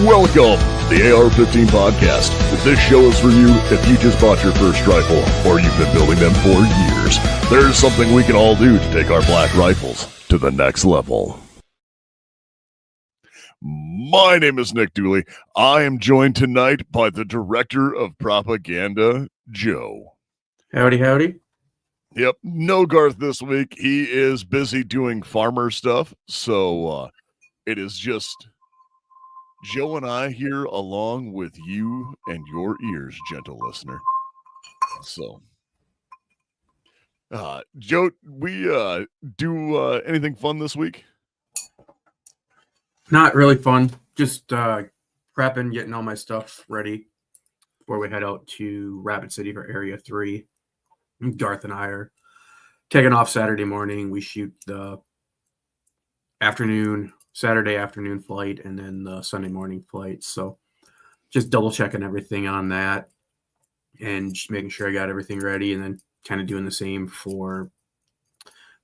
Welcome to the AR-15 podcast. This show is for you if you just bought your first rifle or you've been building them for years. There's something we can all do to take our black rifles to the next level. My name is Nick Dooley. I am joined tonight by the Director of Propaganda, Joe. Howdy, howdy. Yep, no Garth this week. He is busy doing farmer stuff, so it is just Joe and I here along with you and your ears, gentle listener. So, Joe, we do anything fun this week? Not really fun. Just prepping, getting all my stuff ready before we head out to Rapid City for Area 3. Garth and I are taking off Saturday morning. We shoot the Saturday afternoon flight and then the Sunday morning flight. So just double checking everything on that and just making sure I got everything ready, and then kind of doing the same for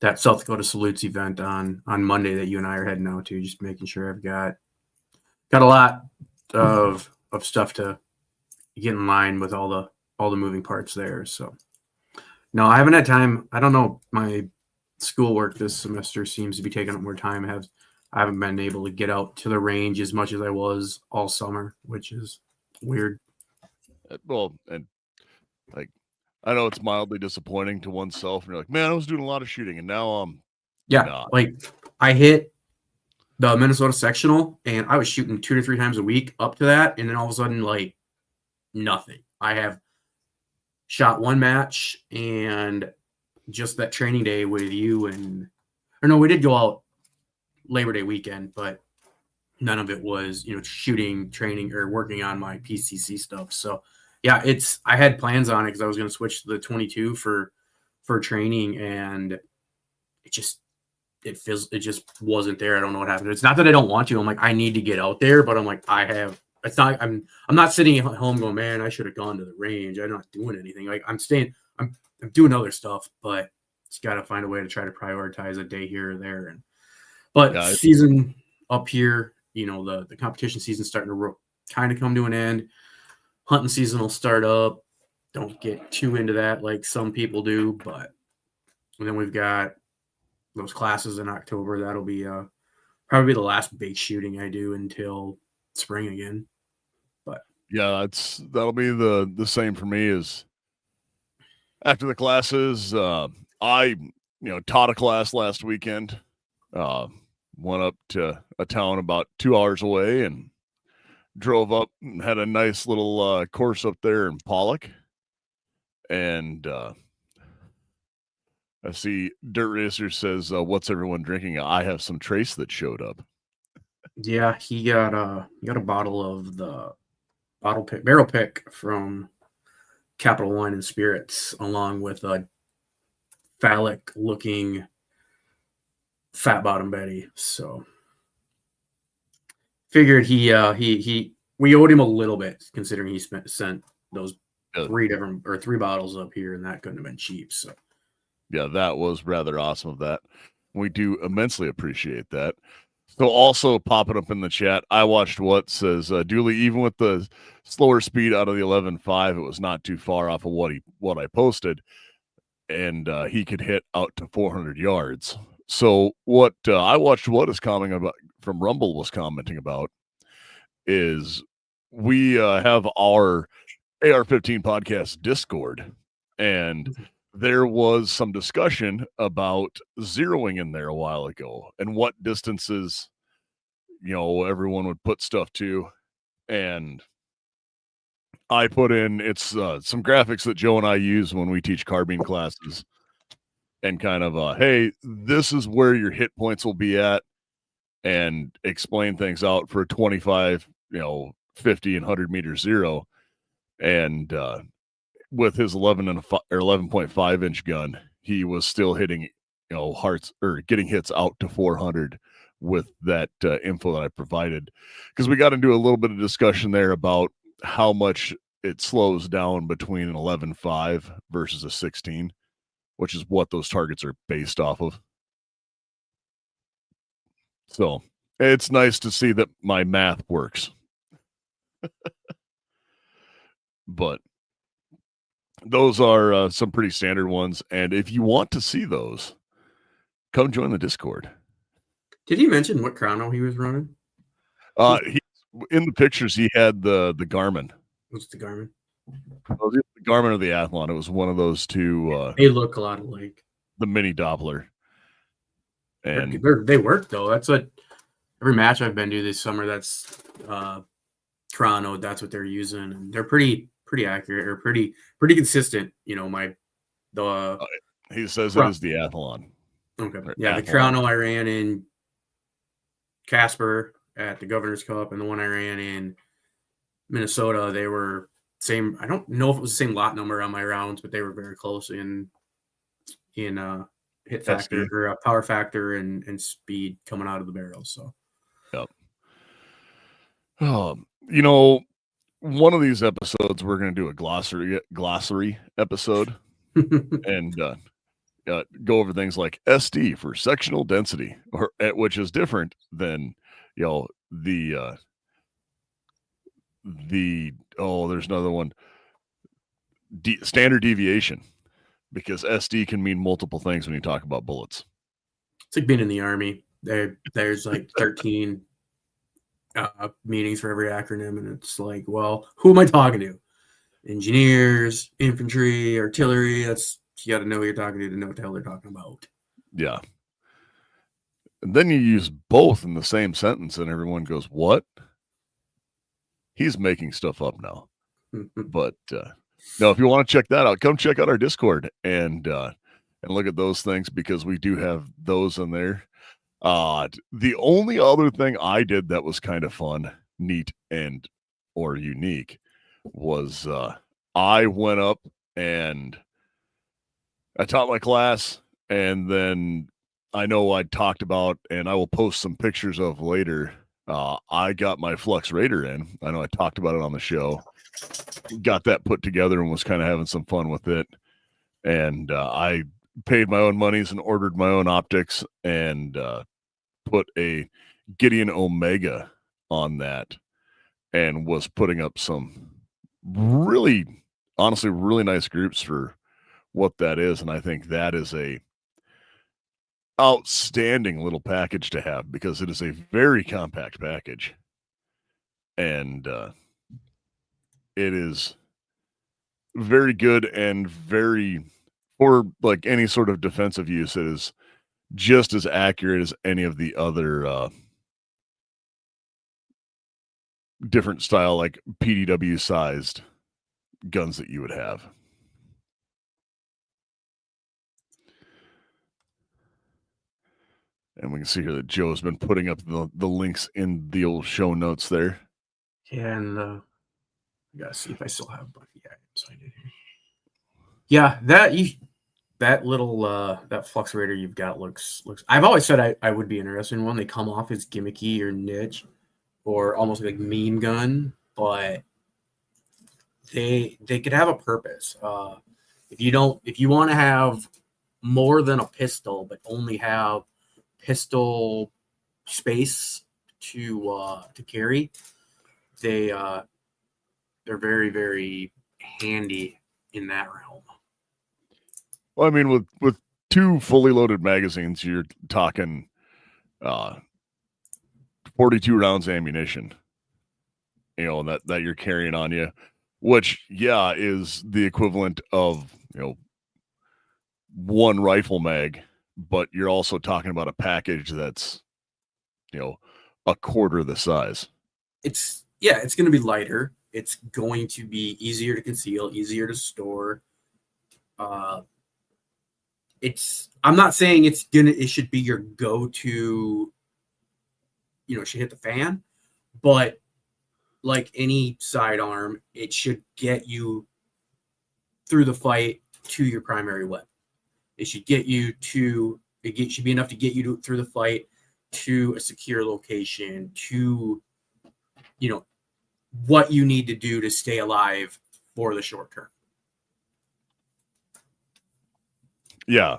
that South Dakota Salutes event on Monday that you and I are heading out to. Just making sure I've got a lot of stuff to get in line with all the moving parts there. So no, I haven't had time. I don't know. My schoolwork this semester seems to be taking up more time. I haven't been able to get out to the range as much as I was all summer, which is weird. Well, and like, I know it's mildly disappointing to oneself. And you're like, man, I was doing a lot of shooting, and now not. Like I hit the Minnesota sectional, and I was shooting 2 to 3 times a week up to that, and then all of a sudden, like, nothing. I have shot one match, and just that training day with you, we did go out Labor Day weekend, but none of it was, shooting, training, or working on my PCC stuff. So yeah, I had plans on it because I was going to switch to the 22 for training, and it just wasn't there. I don't know what happened. It's not that I don't want to. I'm like, I need to get out there, but I'm like, I'm not sitting at home going, man, I should have gone to the range. I'm not doing anything. Like I'm doing other stuff, but it's got to find a way to try to prioritize a day here or there. But season up here, the competition season's starting to kind of come to an end. Hunting season will start up. Don't get too into that like some people do, but then we've got those classes in October. That'll be probably the last big shooting I do until spring again. But yeah, that'll be the same for me. As after the classes, I taught a class last weekend. Went up to a town about 2 hours away and drove up and had a nice little course up there in Pollock. And I see Dirt Racer says, what's everyone drinking? I have some Trace that showed up. Yeah, he got a bottle of the barrel pick from Capital Wine and Spirits, along with a phallic looking Fat Bottom Betty. So figured we owed him a little bit, considering he sent those 3 bottles up here, and that couldn't have been cheap. So yeah, that was rather awesome of that. We do immensely appreciate that. So also popping up in the chat, I watched what says Dooley, even with the slower speed out of the 11.5, it was not too far off of what I posted, and he could hit out to 400 yards. So what I watched, what is commenting about from Rumble was commenting about is we have our AR-15 podcast Discord, and there was some discussion about zeroing in there a while ago and what distances, everyone would put stuff to. And I put in, it's some graphics that Joe and I use when we teach carbine classes, and kind of, hey, this is where your hit points will be at, and explain things out for 25, 50 and 100 meter zero. And with his 11.5 inch gun, he was still hitting, hearts or getting hits out to 400 with that info that I provided, because we got into a little bit of discussion there about how much it slows down between an 11.5 versus a 16, which is what those targets are based off of. So it's nice to see that my math works. But those are some pretty standard ones. And if you want to see those, come join the Discord. Did he mention what chrono he was running? He, in the pictures, he had the Garmin. What's the Garmin? Well, the Garmin or the Athlon. It was one of those two. They look a lot alike. The mini Doppler. And they work though. That's what every match I've been to this summer. That's chrono. That's what they're using, and they're pretty accurate or pretty consistent. You know, he says it is the Athlon. Okay, yeah, Athlon. The chrono I ran in Casper at the Governor's Cup, and the one I ran in Minnesota, they were same. I don't know if it was the same lot number on my rounds, but they were very close in hit factor or power factor and speed coming out of the barrel. So, yep. You know, one of these episodes we're going to do a glossary episode and go over things like SD for sectional density, or which is different than the there's another one, standard deviation, because SD can mean multiple things when you talk about bullets. It's like being in the Army. There's like 13 meanings for every acronym, and it's like, well, who am I talking to? Engineers, infantry, artillery. That's, you got to know who you're talking to know what the hell they're talking about. Yeah. And then you use both in the same sentence, and everyone goes, "What? He's making stuff up now." But no, if you want to check that out, come check out our Discord and look at those things, because we do have those in there. The only other thing I did that was kind of fun, neat, or unique was I went up and I taught my class, and then I know I talked about, and I will post some pictures of later, I got my Flux Raider in. I know I talked about it on the show. Got that put together and was kind of having some fun with it. And I paid my own monies and ordered my own optics and put a Gideon Omega on that, and was putting up some honestly really nice groups for what that is. And I think that is a outstanding little package to have, because it is a very compact package, and it is very good, and very, for like any sort of defensive use, it is just as accurate as any of the other different style, like PDW sized guns that you would have. And we can see here that Joe's been putting up the links in the old show notes there. Yeah, and I gotta see if I still have one. Yeah, so I did here. Yeah, that little that Flux Raider you've got looks. I've always said I would be interested in one. They come off as gimmicky or niche, or almost like meme gun, but they could have a purpose. If you want to have more than a pistol, but only have pistol space to carry, they're very, very handy in that realm. Well, I mean, with two fully loaded magazines, you're talking 42 rounds ammunition, that you're carrying on you, which is the equivalent of one rifle mag, but you're also talking about a package that's a quarter the size. It's going to be lighter. It's going to be easier to conceal, easier to store. I'm not saying it should be your go-to, should hit the fan, but like any sidearm, it should get you through the fight to your primary weapon. It should get you to, it should be enough to get you through the fight to a secure location, to, what you need to do to stay alive for the short term. Yeah.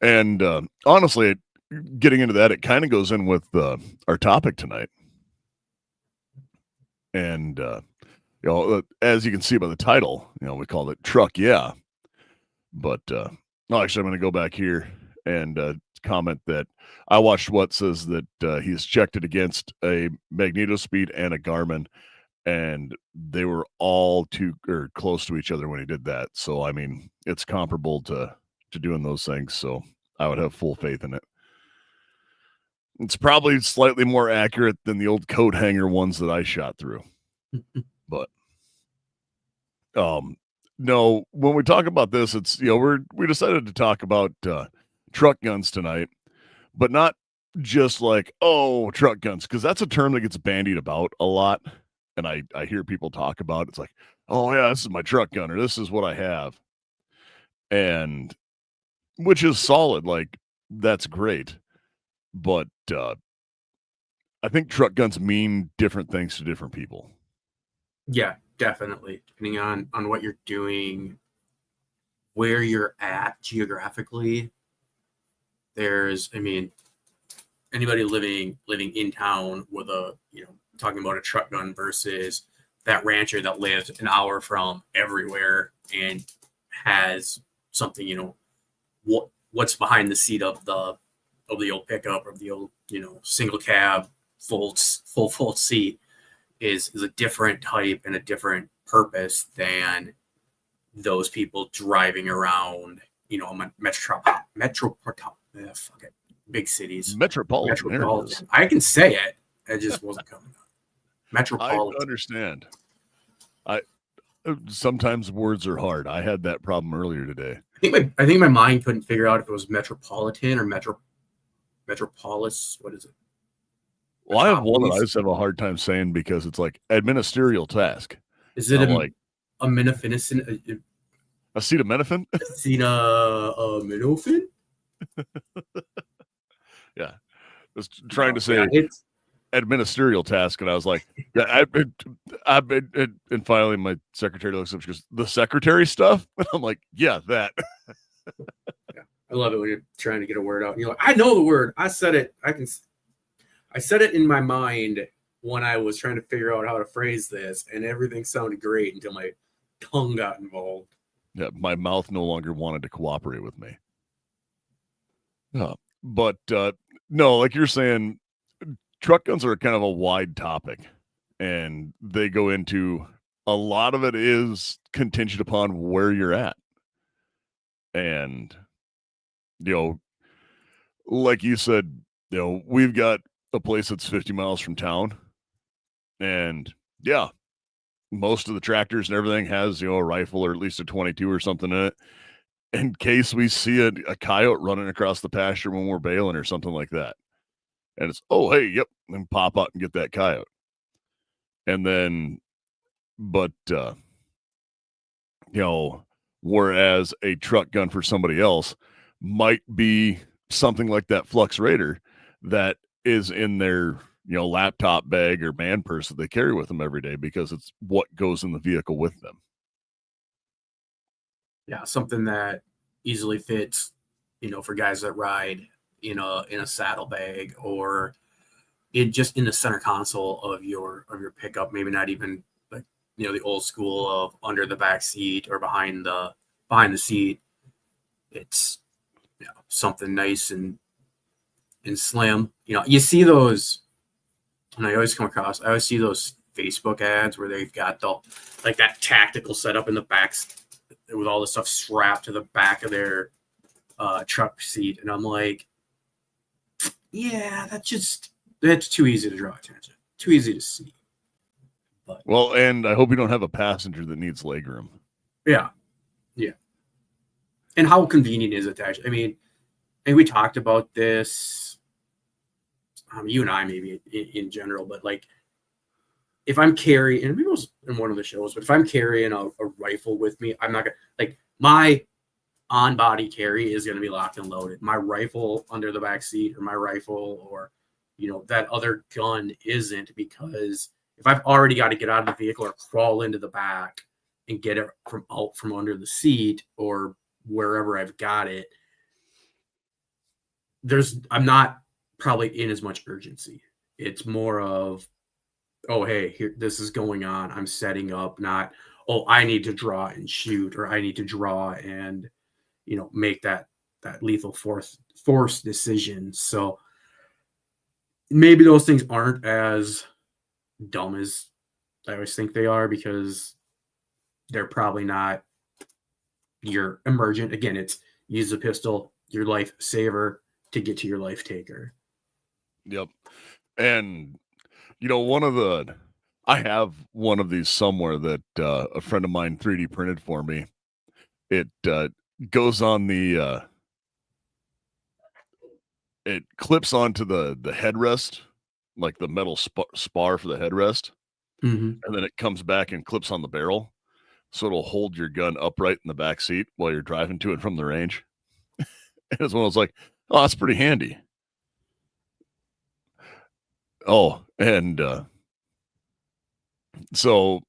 And honestly, getting into that, it kind of goes in with our topic tonight. And as you can see by the title, we called it Truck Yeah. But no, actually, I'm going to go back here and comment that I watched what says that he's checked it against a Magneto Speed and a Garmin, and they were all too or close to each other when he did that. So I mean, it's comparable to doing those things. So I would have full faith in it. It's probably slightly more accurate than the old coat hanger ones that I shot through. But no, when we talk about this, it's we decided to talk about truck guns tonight, but not just like truck guns, because that's a term that gets bandied about a lot, and I hear people talk about it's like, oh yeah, this is my truck gun, or this is what I have, and which is solid, like that's great, but I think truck guns mean different things to different people. Yeah, definitely. Depending on what you're doing, where you're at geographically. Anybody living in town with talking about a truck gun versus that rancher that lives an hour from everywhere and has something, what's behind the seat of the old pickup or the old, single cab full seat is a different type and a different purpose than those people driving around, big cities. Metropolitan. I can say it. It just wasn't coming up. Metropolitan. I understand. Sometimes words are hard. I had that problem earlier today. I think my mind couldn't figure out if it was metropolitan or metropolis. What is it? Well, I have one that I just have a hard time saying because it's like administerial task. Is it like acetaminophen? Acetaminophen? Yeah. I was trying to say administerial task, and I was like, I've been and finally my secretary looks up, she goes, the secretary stuff? And I'm like, yeah, that. Yeah. I love it when you're trying to get a word out and you're like, I know the word. I said it. I said it in my mind when I was trying to figure out how to phrase this, and everything sounded great until my tongue got involved. Yeah, my mouth no longer wanted to cooperate with me. But no, like you're saying, truck guns are kind of a wide topic, and they go into a lot of it is contingent upon where you're at. And, like you said, we've got a place that's 50 miles from town. And yeah, most of the tractors and everything has, a rifle or at least a 22 or something in it, in case we see a coyote running across the pasture when we're bailing or something like that. And it's, oh, hey, yep, and pop up and get that coyote. And then, but, whereas a truck gun for somebody else might be something like that Flux Raider that is in their, laptop bag or man purse that they carry with them every day because it's what goes in the vehicle with them. Yeah, something that easily fits, for guys that ride in a saddlebag or in the center console of your pickup. Maybe not even like the old school of under the back seat or behind the seat. It's something nice and slim. You see those, and I always see those Facebook ads where they've got that tactical setup in the back with all the stuff strapped to the back of their truck seat, and I'm like, yeah, that's too easy to draw attention, too easy to see. But, well, and I hope you don't have a passenger that needs legroom. Yeah. And how convenient is it to actually? I mean, and we talked about this, you and I maybe in general, but like, if I'm carrying, and maybe it was in one of the shows, but if I'm carrying a rifle with me, I'm not gonna my on-body carry is gonna be locked and loaded. My rifle under the back seat, or my rifle, or that other gun isn't, because if I've already got to get out of the vehicle or crawl into the back and get it from under the seat or wherever I've got it, I'm not probably in as much urgency. It's more of oh, hey, here, this is going on. I'm setting up, not, oh, I need to draw and shoot, or I need to draw and, make that lethal force decision. So maybe those things aren't as dumb as I always think they are, because they're probably not your emergent. Again, it's use a pistol, your life saver, to get to your life taker. Yep. And I have one of these somewhere that a friend of mine 3D printed for me. It goes on it clips onto the headrest, like the metal spar for the headrest, Mm-hmm. and then it comes back and clips on the barrel, so it'll hold your gun upright in the back seat while you're driving to and from the range. And it's one I was like, oh, that's pretty handy. Oh, and so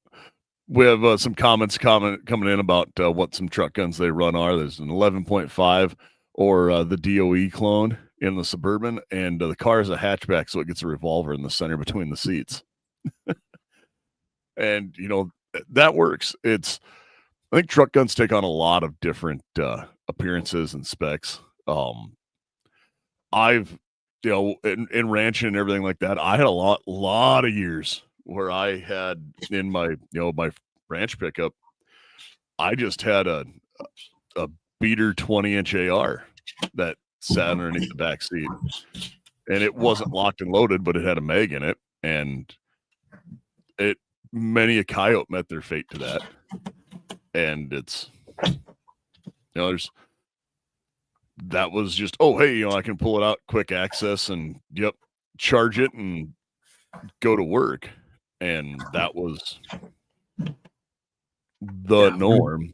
we have some comments coming in about what some truck guns they run are. There's an 11.5 or the DOE clone in the Suburban, and the car is a hatchback, so it gets a revolver in the center between the seats. And that works. I think truck guns take on a lot of different appearances and specs. I've in ranching and everything like that, I had a lot of years where I had in my my ranch pickup, I just had a beater 20-inch AR that sat underneath the back seat, and it wasn't locked and loaded, but it had a mag in it, and many a coyote met their fate to that. And it's that was just, oh, hey, I can pull it out, quick access, and charge it and go to work. And that was the norm.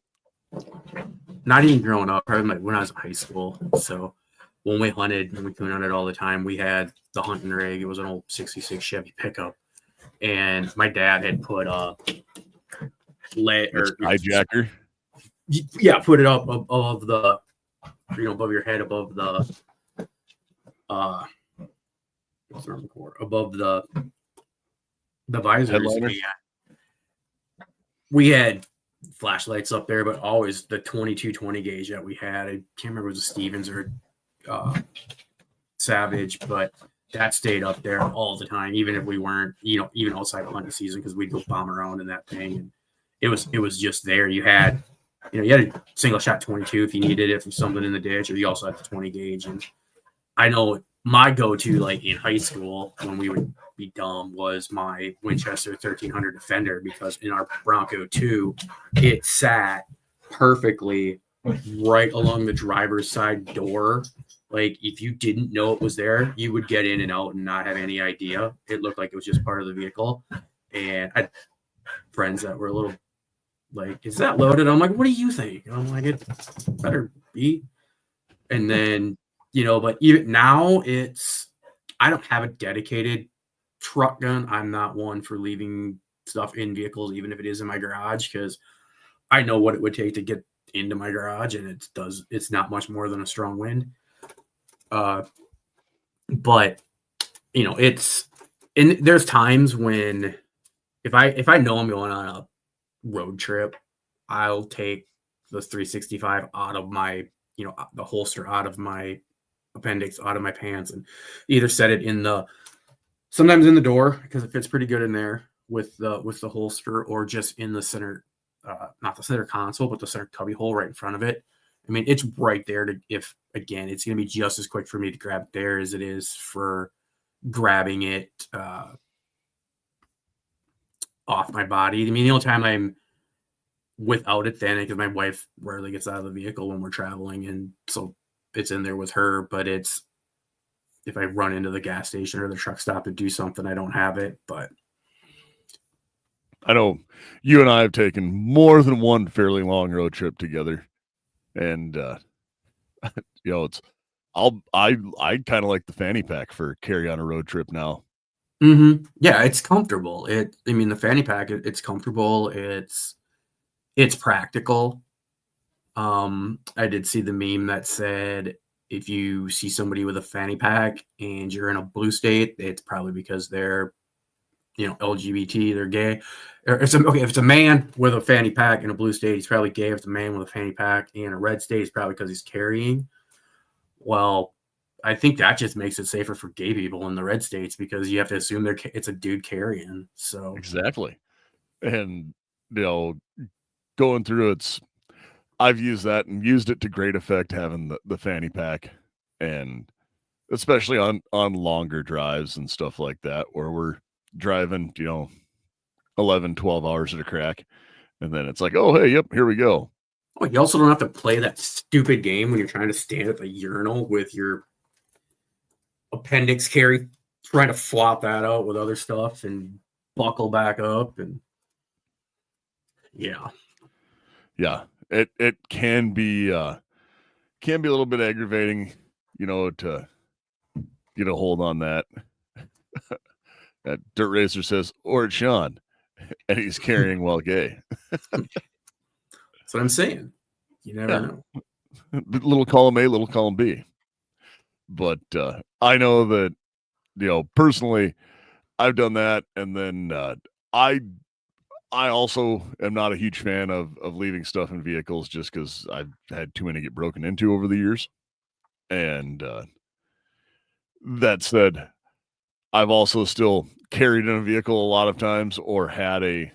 Not even growing up, probably like when I was in high school. So when we hunted, and we coon hunted all the time, we had the hunting rig. It was an old 66 Chevy pickup. And my dad had put a hijacker. Yeah, put it up above the, above your head, above the, above the visors. We had flashlights up there, but always the 22-20 gauge that we had. I can't remember if it was a Stevens or Savage, but that stayed up there all the time, even if we weren't, even outside of hunting season, because we'd go bomb around in that thing, and it was just there. You had a single shot 22 if you needed it from something in the ditch, or you also had the 20 gauge. And I know my go-to, like in high school when we would be dumb, was my Winchester 1300 Defender, because in our Bronco 2, it sat perfectly right along the driver's side door. Like, if you didn't know it was there, you would get in and out and not have any idea. It looked like it was just part of the vehicle. And I had friends that were a little like, is that loaded? I'm like, what do you think? And I'm like, it better be. And then, but even now, I don't have a dedicated truck gun. I'm not one for leaving stuff in vehicles, even if it is in my garage, because I know what it would take to get into my garage, and it's not much more than a strong wind. But and there's times when if I know I'm going on a road trip, I'll take the 365 out of my, the holster out of my appendix, out of my pants, and either set it sometimes in the door, because it fits pretty good in there with the holster, or just in the center, not the center console, but the center cubby hole right in front of it. I mean, it's right there it's going to be just as quick for me to grab it there as it is for grabbing it off my body. I mean, the only time I'm without it then, because my wife rarely gets out of the vehicle when we're traveling, and so it's in there with her. But it's if I run into the gas station or the truck stop to do something, I don't have it. But I know you and I have taken more than one fairly long road trip together, and it's I kind of like the fanny pack for carry on a road trip now. Mm-hmm. Yeah, it's comfortable. The fanny pack, it's comfortable. It's practical. I did see the meme that said, if you see somebody with a fanny pack and you're in a blue state, it's probably because they're LGBT, they're gay. Or if it's a man with a fanny pack in a blue state, he's probably gay. If it's a man with a fanny pack in a red state, it's probably because he's carrying. Well, I think that just makes it safer for gay people in the red states because you have to assume it's a dude carrying. So Exactly. And, going through I've used that and used it to great effect having the fanny pack, and especially on longer drives and stuff like that where we're driving, 11, 12 hours at a crack. And then it's like, oh, hey, yep, here we go. Oh, you also don't have to play that stupid game when you're trying to stand at the urinal with your appendix carry, trying to flop that out with other stuff and buckle back up. And yeah. It can be a little bit aggravating, to get a hold on that. Dirt Racer says, or it's Sean, and he's carrying while gay. That's what I'm saying. You never know. Little column A, little column B. But I know that, personally, I've done that. And then I also am not a huge fan of leaving stuff in vehicles just because I've had too many get broken into over the years. And that said, I've also still carried in a vehicle a lot of times or had a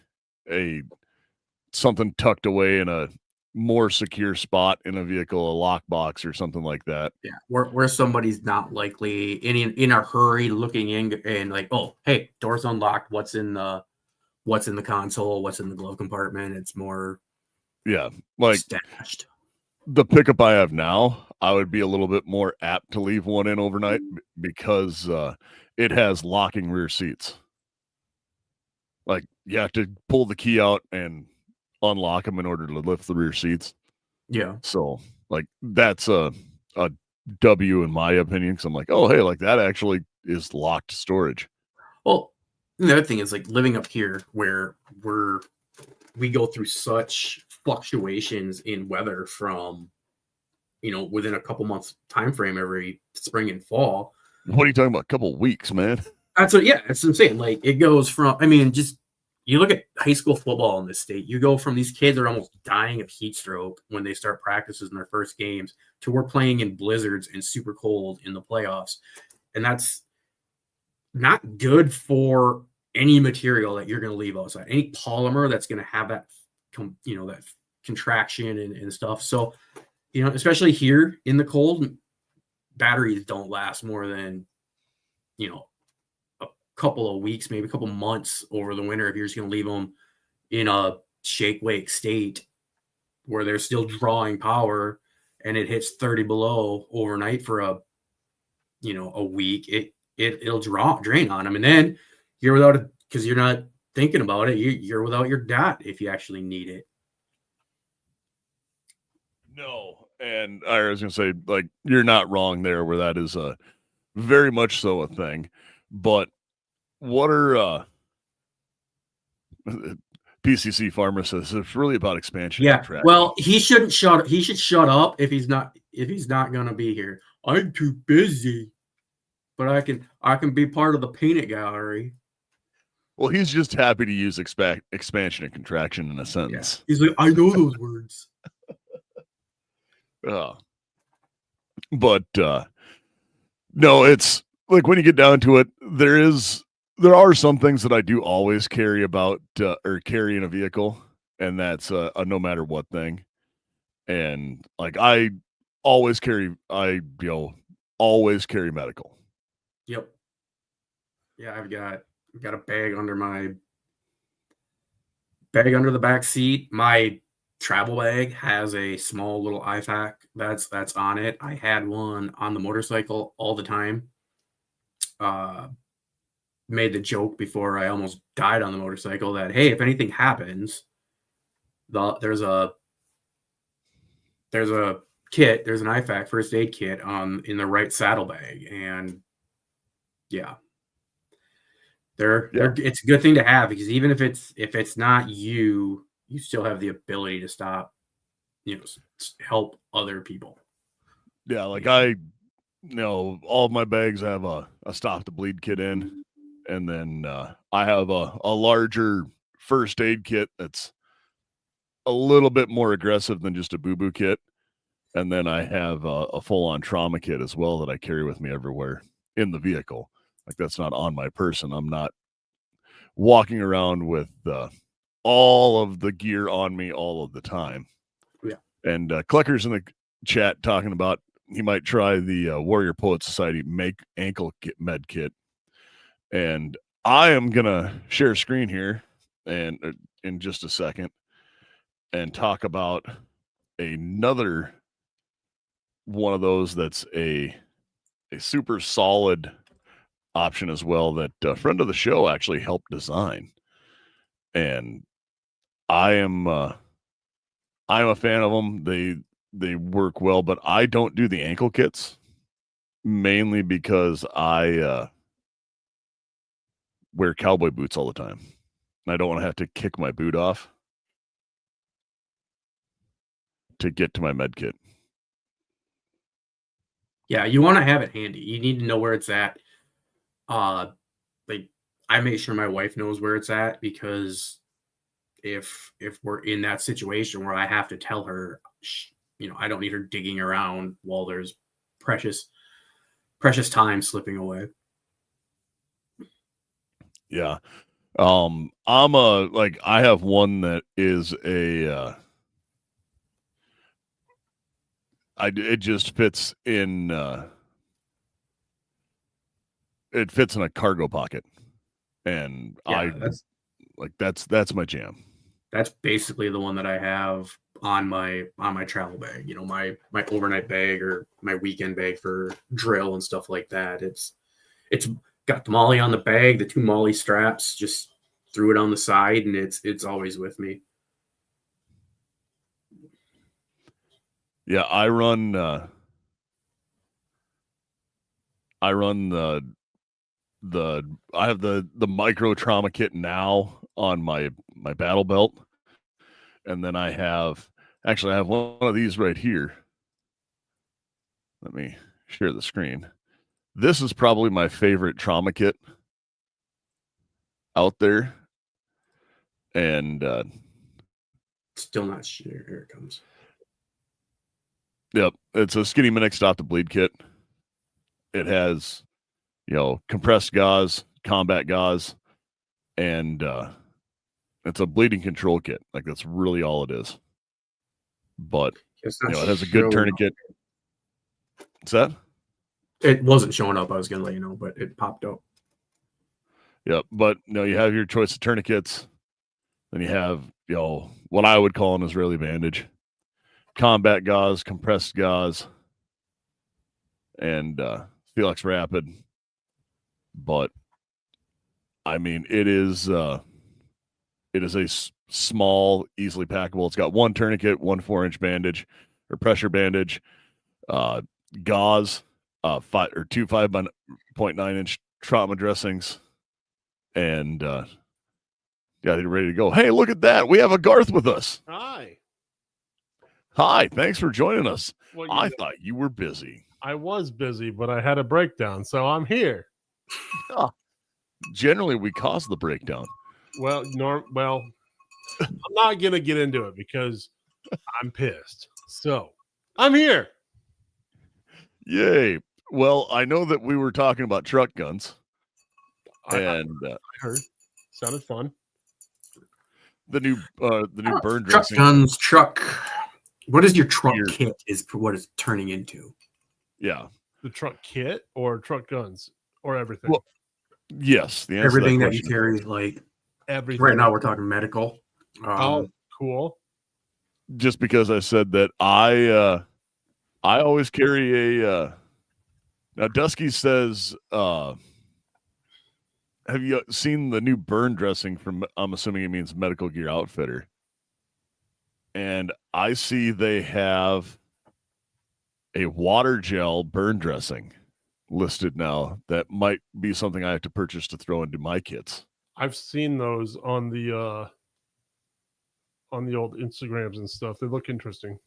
something tucked away in a more secure spot in a vehicle, a lockbox or something like that. Yeah, where somebody's not likely in a hurry looking in and like, oh, hey, door's unlocked. What's in the console? What's in the glove compartment? It's more like stashed. The pickup I have now, I would be a little bit more apt to leave one in overnight because it has locking rear seats. Like you have to pull the key out and unlock them in order to lift the rear seats. Yeah. So like that's a W in my opinion. Cause I'm like, oh, hey, like that actually is locked storage. Well, the other thing is like living up here where we go through such fluctuations in weather from, within a couple months time frame every spring and fall. What are you talking about? A couple weeks, man. That's what I'm saying. Like it goes from, just you look at high school football in this state, you go from these kids are almost dying of heat stroke when they start practices in their first games to we're playing in blizzards and super cold in the playoffs. And that's not good for any material that you're going to leave outside, any polymer that's going to have that, that contraction and stuff. So, especially here in the cold, batteries don't last more than, a couple of weeks, maybe a couple months over the winter if you're just going to leave them in a shake wake state where they're still drawing power and it hits 30 below overnight for a week. It'll drain on them, and then you're without it because you're not thinking about it. You're without your dot if you actually need it. No, and I was gonna say, like, you're not wrong there, where that is a very much so a thing. But what are PCC Farmer says it's really about expansion. Yeah, well, he shouldn't shut. He should shut up if he's not gonna be here. I'm too busy, but I can be part of the peanut gallery. Well, he's just happy to use expansion and contraction in a sentence. Yeah. He's like, I know those words. But no, it's like when you get down to it, there are some things that I do always carry about or carry in a vehicle, and that's a no matter what thing. And like I always carry medical. Yep. Yeah, I've got a bag under the back seat. My travel bag has a small little IFAK that's on it. I had one on the motorcycle all the time. Made the joke before I almost died on the motorcycle that, hey, if anything happens, there's a kit, there's an IFAK first aid kit in the right saddlebag. And yeah. It's a good thing to have because even if it's not you still have the ability to stop, help other people. Yeah, like all of my bags have a stop the bleed kit in, And then I have a larger first aid kit that's a little bit more aggressive than just a boo-boo kit. And then I have a full-on trauma kit as well that I carry with me everywhere in the vehicle. Like, that's not on my person. I'm not walking around with all of the gear on me all of the time. Yeah. And Clucker's in the chat talking about he might try the Warrior Poet Society make ankle med kit. And I am going to share screen here and in just a second and talk about another one of those that's a super solid option as well that a friend of the show actually helped design. And I'm a fan of them. They work well, but I don't do the ankle kits mainly because I wear cowboy boots all the time. And I don't want to have to kick my boot off to get to my med kit. Yeah, you want to have it handy. You need to know where it's at. Like, I make sure my wife knows where it's at, because if we're in that situation where I have to tell her, I don't need her digging around while there's precious time slipping away. Yeah. I have one that is it just fits in it fits in a cargo pocket, and that's my jam. That's basically the one that I have on my travel bag, my overnight bag or my weekend bag for drill and stuff like that. It's got the molly on the bag, the 2 molly straps, just threw it on the side, and it's always with me. Yeah, I run I have the micro trauma kit now on my battle belt. And then I have one of these right here. Let me share the screen. This is probably my favorite trauma kit out there. And still not sure. Here it comes. Yep, it's a Skinny Minute Stop the Bleed kit. It has, compressed gauze, combat gauze, and it's a bleeding control kit. Like, that's really all it is. But it has a good tourniquet. What's that? It wasn't showing up. I was gonna let you know, but it popped up. Yep, but you have your choice of tourniquets. Then you have, what I would call an Israeli bandage, combat gauze, compressed gauze, and Felix Rapid. But I mean, it is a small, easily packable. It's got one tourniquet, 1 4-inch bandage or pressure bandage, gauze, 2 5.9-inch trauma dressings, and they're ready to go. Hey, look at that! We have a Garth with us. Hi, thanks for joining us. I thought you were busy. I was busy, but I had a breakdown, so I'm here. Generally, we cause the breakdown. Well, I'm not gonna get into it because I'm pissed. So I'm here. Yay! Well, I know that we were talking about truck guns, I heard sounded fun. The new burn truck dressing. Guns, truck. What is your truck kit? Is what it's turning into. Yeah, the truck kit or truck guns or everything. Well, yes, the answer everything to that you carry, like everything. Right now, we're talking medical. Cool. Just because I said that, I always carry a. Now, Dusky says, "Have you seen the new burn dressing from?" I'm assuming it means Medical Gear Outfitter. And I see they have a water gel burn dressing listed now. That might be something I have to purchase to throw into my kits. I've seen those on the old Instagrams and stuff. They look interesting.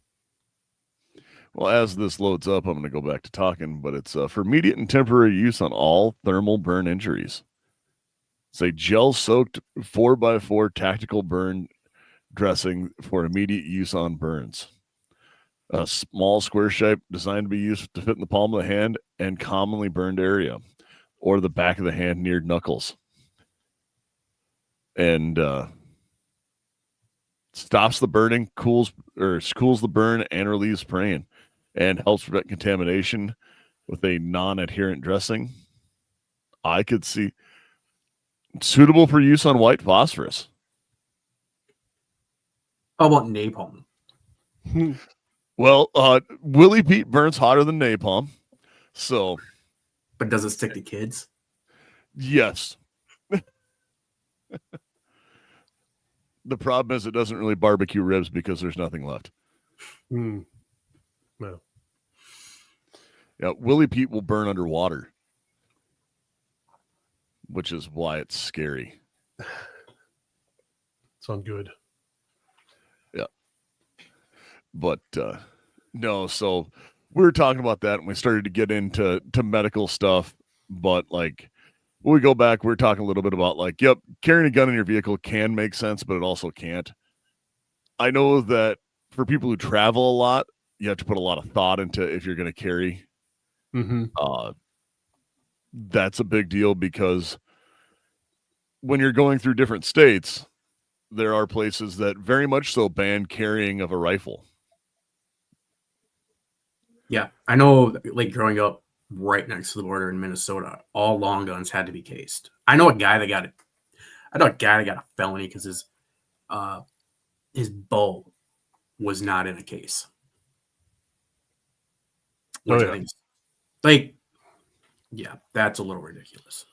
Well, as this loads up, I'm going to go back to talking, but it's for immediate and temporary use on all thermal burn injuries. It's a gel-soaked 4x4 tactical burn dressing for immediate use on burns. A small square shape designed to be used to fit in the palm of the hand and commonly burned area, or the back of the hand near knuckles. And stops the burning, cools the burn, and relieves pain, and helps prevent contamination with a non-adherent dressing. I could see suitable for use on white phosphorus. How about napalm? Well, Willie Pete burns hotter than napalm, so But does it stick to kids? yes. The problem is it doesn't really barbecue ribs because there's nothing left. No. Yeah, Willie Pete will burn underwater, which is why it's scary. Sound good. Yeah. But no, so we were talking about that and we started to get into medical stuff, but like when we go back, we were talking a little bit about like, yep, carrying a gun in your vehicle can make sense, but it also can't. I know that for people who travel a lot, you have to put a lot of thought into if you're going to carry. That's a big deal because when you're going through different states, there are places that very much so ban carrying of a rifle. Yeah, I know. Like growing up right next to the border in Minnesota, all long guns had to be cased. I know a guy that got a felony because his bow was not in a case. Which I think is, like, yeah, that's a little ridiculous.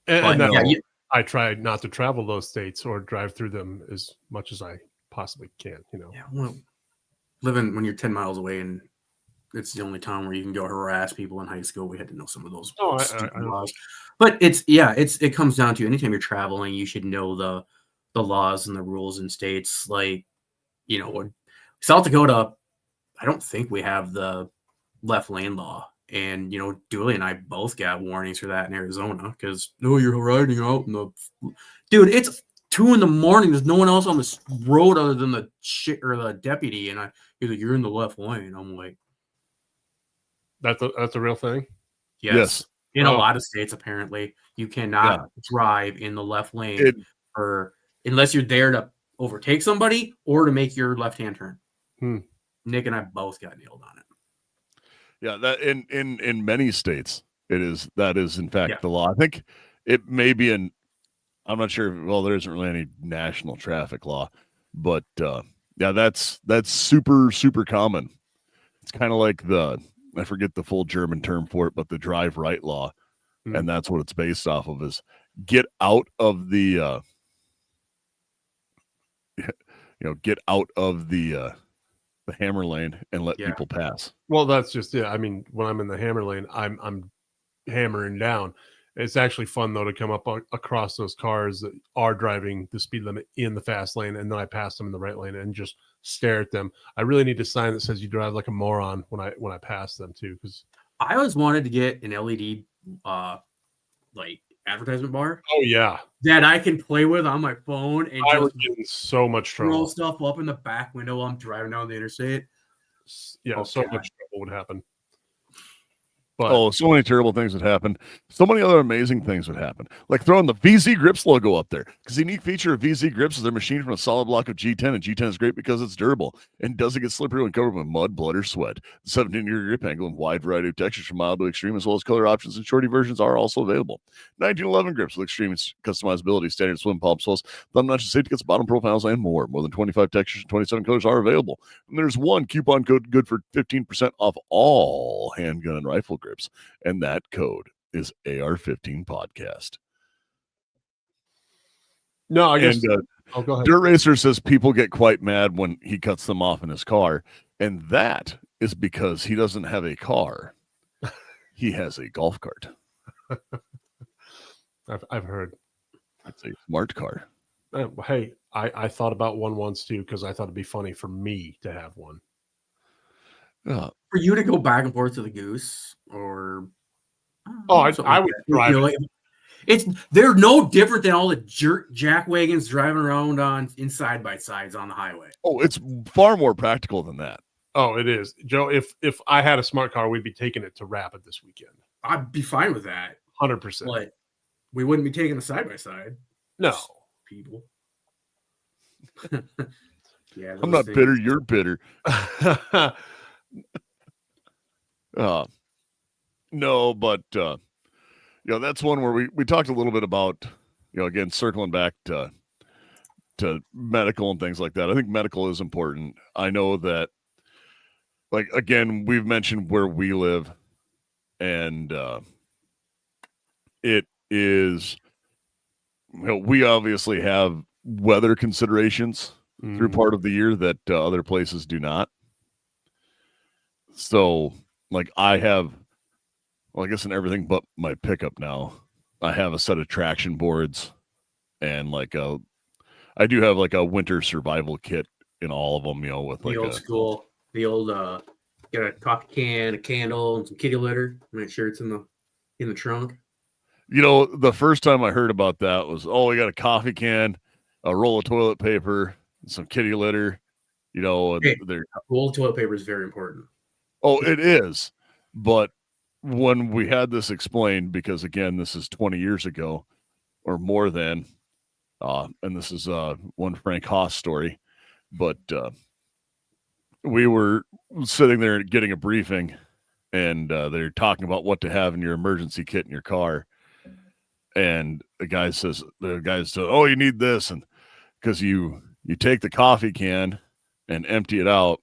And I try not to travel those states or drive through them as much as I possibly can. Yeah, well, living when you're 10 miles away and it's the only town where you can go harass people in high school, we had to know some of those stupid laws. But it comes down to anytime you're traveling, you should know the laws and the rules in states. Like, South Dakota, I don't think we have the left lane law. And, Dooley and I both got warnings for that in Arizona because, you're riding out in the... Dude, it's 2 a.m. There's no one else on this road other than the shit or the deputy. And he's like, you're in the left lane. I'm like... That's a real thing? Yes. In a lot of states, apparently, you cannot drive in the left lane unless you're there to overtake somebody or to make your left-hand turn. Nick and I both got nailed on it. Yeah, that in many states that is in fact the law. I think it may be I'm not sure. Well, there isn't really any national traffic law, but that's super, super common. It's kind of like I forget the full German term for it, but the drive right law. And that's what it's based off of is get out of the get out of the hammer lane and let people pass. Well, that's just it. I mean, when I'm in the hammer lane, I'm hammering down. It's actually fun though to come up across those cars that are driving the speed limit in the fast lane, and then I pass them in the right lane and just stare at them. I really need a sign that says you drive like a moron when I pass them too, because I always wanted to get an LED like advertisement bar. Oh yeah, that I can play with on my phone and I was getting so much trouble. Roll stuff up in the back window while I'm driving down the interstate. Yeah, so much trouble would happen. But, so many terrible things would happen. So many other amazing things would happen. Like throwing the VZ Grips logo up there. Because the unique feature of VZ Grips is they're machined from a solid block of G10. And G10 is great because it's durable and doesn't get slippery when covered with mud, blood, or sweat. The 17-degree grip angle and wide variety of textures from mild to extreme, as well as color options and shorty versions are also available. 1911 grips with extreme customizability, standard swim palm soles, thumb notches, safety kits, bottom profiles, and more. More than 25 textures and 27 colors are available. And there's one coupon code good for 15% off all handgun and rifle grips. And that code is AR-15 podcast. No, I guess. And, go ahead. Dirt Racer says people get quite mad when he cuts them off in his car. And that is because he doesn't have a car. He has a golf cart. I've heard. It's a smart car. Hey, I thought about one once too, because I thought it'd be funny for me to have one. For you to go back and forth to the Goose, or I would drive. They're no different than all the jack wagons driving around in side by sides on the highway. Oh, it's far more practical than that. Oh, it is, Joe. If I had a smart car, we'd be taking it to Rapid this weekend. I'd be fine with that. 100%. But we wouldn't be taking the side by side. No, people. Yeah, I'm not bitter. You're bitter. No, but that's one where we talked a little bit about, again, circling back to medical and things like that. I think medical is important. I know that, like, again, we've mentioned where we live, and it is, we obviously have weather considerations through part of the year that other places do not. So, like, I guess in everything but my pickup now, I have a set of traction boards, and I do have like a winter survival kit in all of them, with the like old school, get a coffee can, a candle, and some kitty litter. Make sure it's in the trunk. The first time I heard about that was, we got a coffee can, a roll of toilet paper, and some kitty litter, and roll of toilet paper is very important. Oh, it is. But when we had this explained, because again, this is 20 years ago or more than, and this is one Frank Haas story, but we were sitting there getting a briefing, and they're talking about what to have in your emergency kit in your car. And the guy says, oh, you need this. And because you take the coffee can and empty it out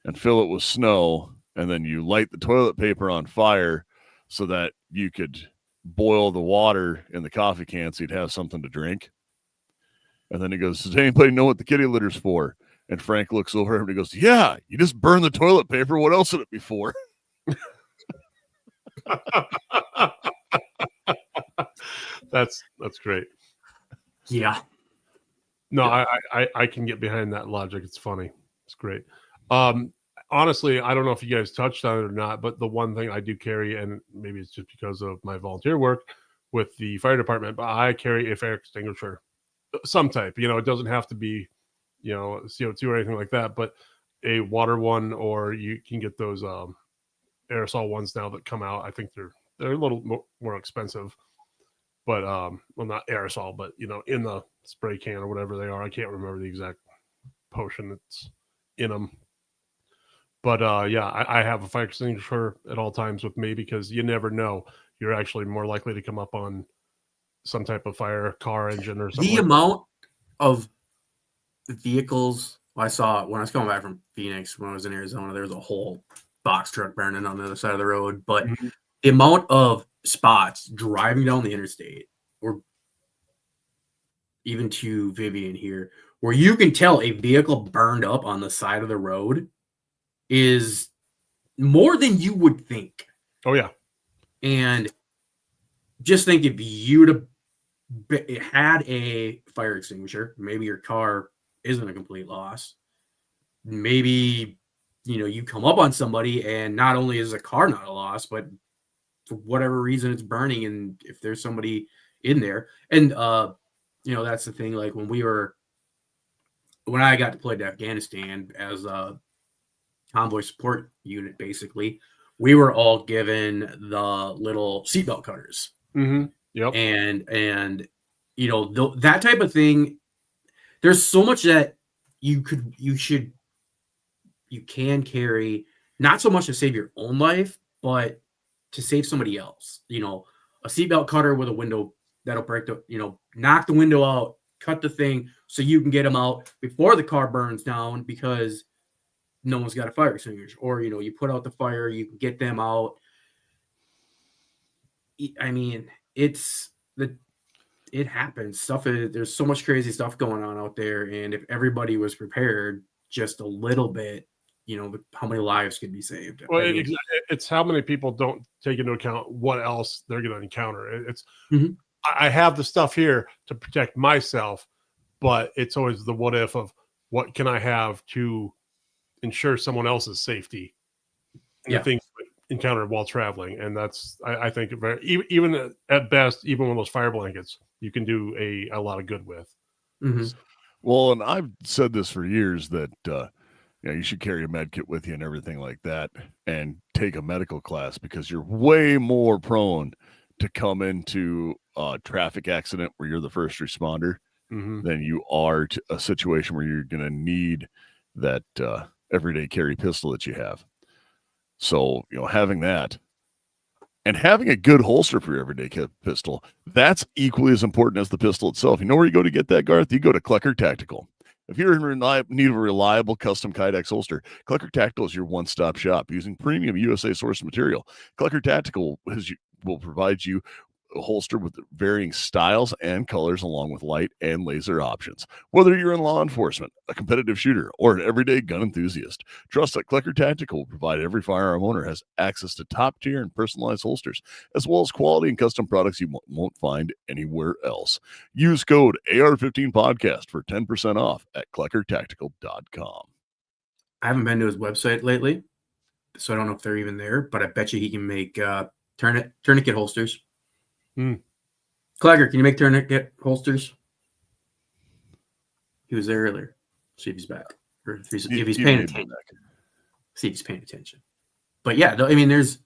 and fill it with snow, and then you light the toilet paper on fire so that you could boil the water in the coffee can so you'd have something to drink. And then he goes, does anybody know what the kitty litter's for? And Frank looks over and he goes, yeah, you just burn the toilet paper. What else would it be for? That's great. Yeah. No, I can get behind that logic. It's funny. It's great. Honestly, I don't know if you guys touched on it or not, but the one thing I do carry, and maybe it's just because of my volunteer work with the fire department, but I carry a fire extinguisher, some type. It doesn't have to be, CO2 or anything like that, but a water one, or you can get those aerosol ones now that come out. I think they're a little more expensive, but well, not aerosol, but in the spray can or whatever they are. I can't remember the exact potion that's in them. But I have a fire extinguisher at all times with me, because you never know. You're actually more likely to come up on some type of fire, car engine or something. The amount of vehicles I saw when I was coming back from Phoenix, when I was in Arizona, there was a whole box truck burning on the other side of the road. But the amount of spots driving down the interstate, or even to Vivian here, where you can tell a vehicle burned up on the side of the road, is more than you would think. Oh, yeah. And just think, if you'd have had a fire extinguisher, maybe your car isn't a complete loss. Maybe, you come up on somebody, and not only is the car not a loss, but for whatever reason it's burning, and if there's somebody in there. And, that's the thing. Like, when I got deployed to Afghanistan as a convoy support unit, basically, we were all given the little seatbelt cutters. Mm-hmm. Yep. And that type of thing, there's so much that you can carry, not so much to save your own life, but to save somebody else. A seatbelt cutter with a window that'll break knock the window out, cut the thing so you can get them out before the car burns down, because no one's got a fire extinguisher. Or, you put out the fire, you can get them out. I mean, it happens. There's so much crazy stuff going on out there. And if everybody was prepared just a little bit, how many lives could be saved? Well, it's how many people don't take into account what else they're going to encounter. I have the stuff here to protect myself, but it's always the what if of what can I have to ensure someone else's safety. And the things that encountered while traveling, and that's I think even at best, even one of those fire blankets, you can do a lot of good with. Mm-hmm. Well, and I've said this for years that you should carry a med kit with you and everything like that, and take a medical class because you're way more prone to come into a traffic accident where you're the first responder than you are to a situation where you're going to need that everyday carry pistol that you have. So, having that and having a good holster for your everyday pistol, that's equally as important as the pistol itself. You know where you go to get that, Garth? You go to Clucker Tactical. If you're in need of a reliable custom Kydex holster, Clucker Tactical is your one-stop shop using premium USA sourced material. Clucker Tactical will provide you a holster with varying styles and colors along with light and laser options. Whether you're in law enforcement, a competitive shooter, or an everyday gun enthusiast, trust that Clucker Tactical will provide every firearm owner has access to top-tier and personalized holsters, as well as quality and custom products you won't find anywhere else. Use code AR-15 podcast for 10% off at cluckertactical.com. I haven't been to his website lately, so I don't know if they're even there, but I bet you he can make tourniquet holsters. Clagger, can you make tourniquet holsters? He was there earlier. See if he's back, or if he's paying attention. See if he's paying attention. But yeah, I mean, there's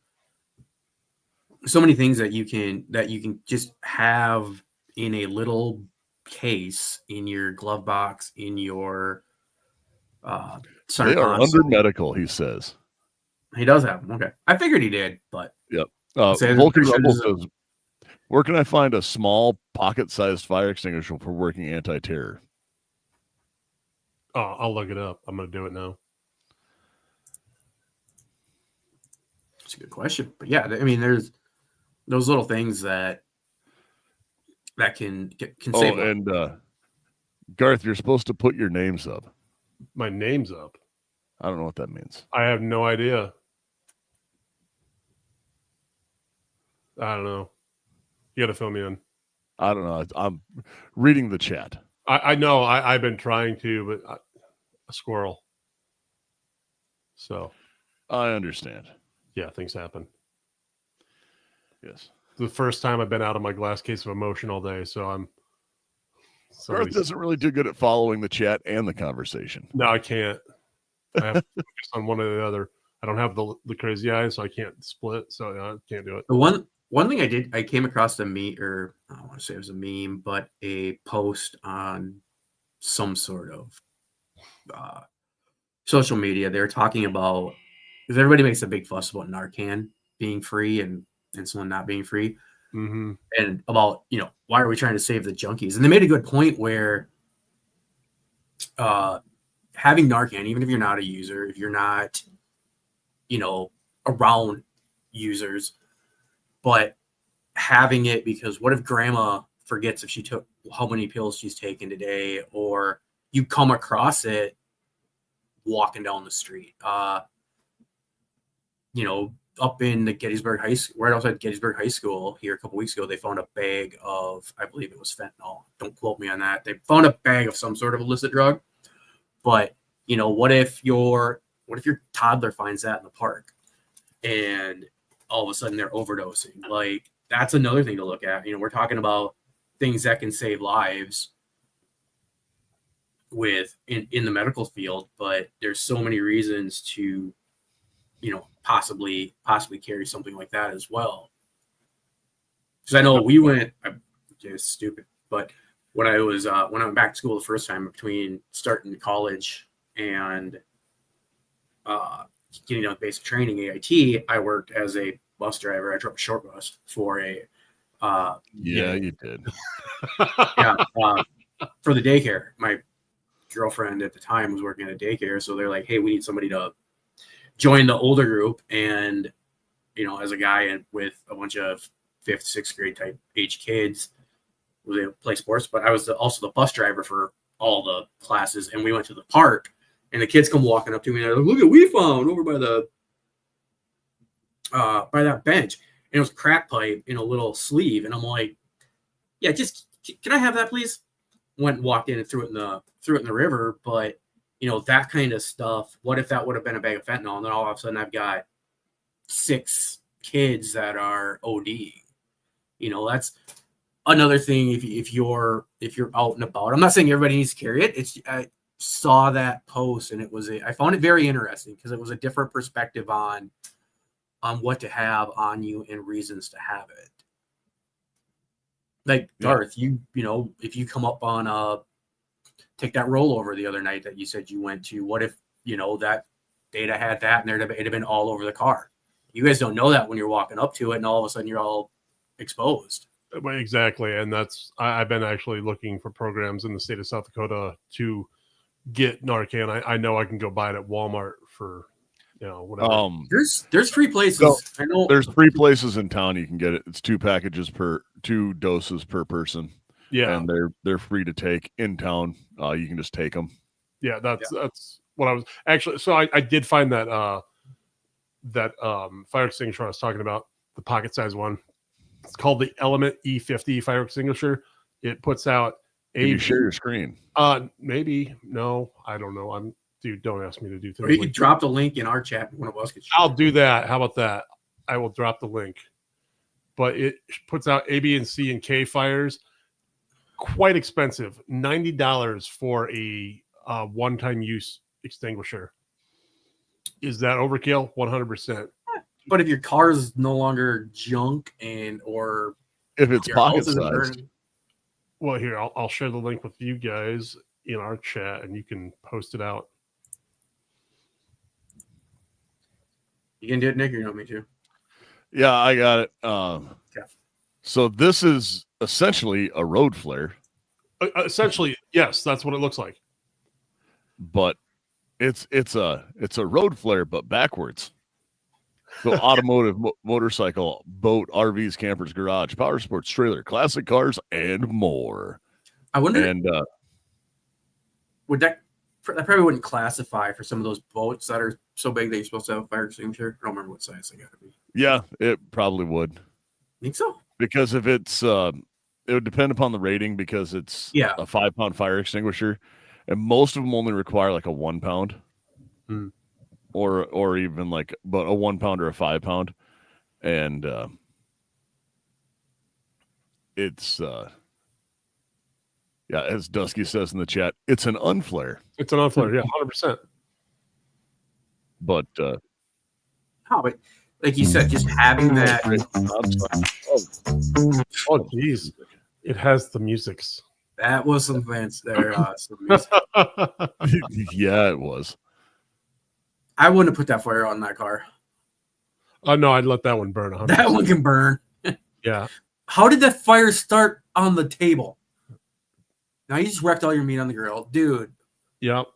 so many things that you can just have in a little case in your glove box, in your center They are console. under medical, he says. He does have them. Okay, I figured he did, but yep. Vulcan Rebel says, where can I find a small pocket-sized fire extinguisher for working anti-terror? Oh, I'll look it up. I'm going to do it now. That's a good question. But yeah, I mean, there's those little things that can save. Oh, and Garth, you're supposed to put your names up. My name's up. I don't know what that means. I have no idea. I don't know. You got to fill me in. I don't know. I'm reading the chat. I know. I've been trying to, but a squirrel. So. I understand. Yeah, things happen. Yes. The first time I've been out of my glass case of emotion all day, so I'm. Garth doesn't really do good at following the chat and the conversation. No, I can't. I have to focus on one or the other. I don't have the crazy eyes, so I can't split. So I can't do it. The one thing I came across a meme, or I don't want to say it was a meme, but a post on some sort of social media. They're talking about, because everybody makes a big fuss about Narcan being free and insulin not being free, and about why are we trying to save the junkies? And they made a good point where having Narcan, even if you're not a user, if you're not around users, but having it, because what if grandma forgets if she took how many pills she's taken today, or you come across it walking down the street, up in the Gettysburg High School, right outside Gettysburg High School here a couple weeks ago, they found a bag of, I believe it was fentanyl. Don't quote me on that. They found a bag of some sort of illicit drug. But, what if your toddler finds that in the park and all of a sudden they're overdosing? Like, that's another thing to look at. We're talking about things that can save lives in the medical field, but there's so many reasons to possibly carry something like that as well. Because I know it's stupid, but when I went back to school the first time, between starting college and getting out basic training, AIT, I worked as a bus driver. I drove a short bus for a you did. For the daycare. My girlfriend at the time was working at a daycare, so they're like, hey, we need somebody to join the older group. And as a guy with a bunch of 5th, 6th grade type age kids, was able to play sports, but I was also the bus driver for all the classes. And we went to the park, and the kids come walking up to me and they're like, look at what we found over by that bench. And it was a crack pipe in a little sleeve. And I'm like, yeah, just, can I have that, please? Went and walked in and threw it in the river. But that kind of stuff, what if that would have been a bag of fentanyl? And then all of a sudden I've got 6 kids that are ODing. You know, that's another thing. If you're out and about, I'm not saying everybody needs to carry it. I saw that post and I found it very interesting because it was a different perspective on what to have on you and reasons to have it. Like Darth, you know, if you come up on take that rollover the other night that you said you went to, what if, you know, that data had that and it'd have been all over the car? You guys don't know that when you're walking up to it and all of a sudden you're all exposed. Exactly. And I've been actually looking for programs in the state of South Dakota to get Narcan. I know I can go buy it at Walmart for, you know, whatever. There's free places. No, I know there's 3 places in town you can get it. It's 2 doses per person. Yeah. And they're free to take in town. You can just take them. Yeah, that's what I was actually. So I did find that fire extinguisher I was talking about, the pocket size one. It's called the Element E50 fire extinguisher. It puts out Can you share your screen? Maybe. No, I don't know. Dude, don't ask me to do things. Or you could drop the link in our chat. One of us could. I'll do that. How about that? I will drop the link. But it puts out A, B, and C and K fires. Quite expensive. $90 for a one-time use extinguisher. Is that overkill? 100%. But if your car is no longer junk or If it's your pocket house isn't sized. burning, Well, here, I'll share the link with you guys in our chat, and you can post it out. you can do it, Nick, or you want me to? Yeah, I got it. So this is essentially a road flare, Essentially, yes, that's what it looks like. but it's a road flare but backwards. So automotive, motorcycle, boat, RVs, campers, garage, power sports, trailer, classic cars, and more. I wonder. And Would that probably wouldn't classify for some of those boats that are so big that you're supposed to have a fire extinguisher? I don't remember what size they got to be. yeah, it probably would. Think so? Because if it's it would depend upon the rating, because it's a 5-pound fire extinguisher, and most of them only require like a 1 pound. Or even like but a 1 pound or a 5 pound. And it's as Dusky says in the chat, it's an unflare. It's an unflare, yeah, 100%. But but like you said, just having that. Oh geez, it has the musics. That was some fancy there. Some music. Yeah, it was. I wouldn't have put that fire on that car. Oh no, I'd let that one burn. 100%. That one can burn. Yeah. How did that fire start on the table? Now you just wrecked all your meat on the grill, dude. Yep.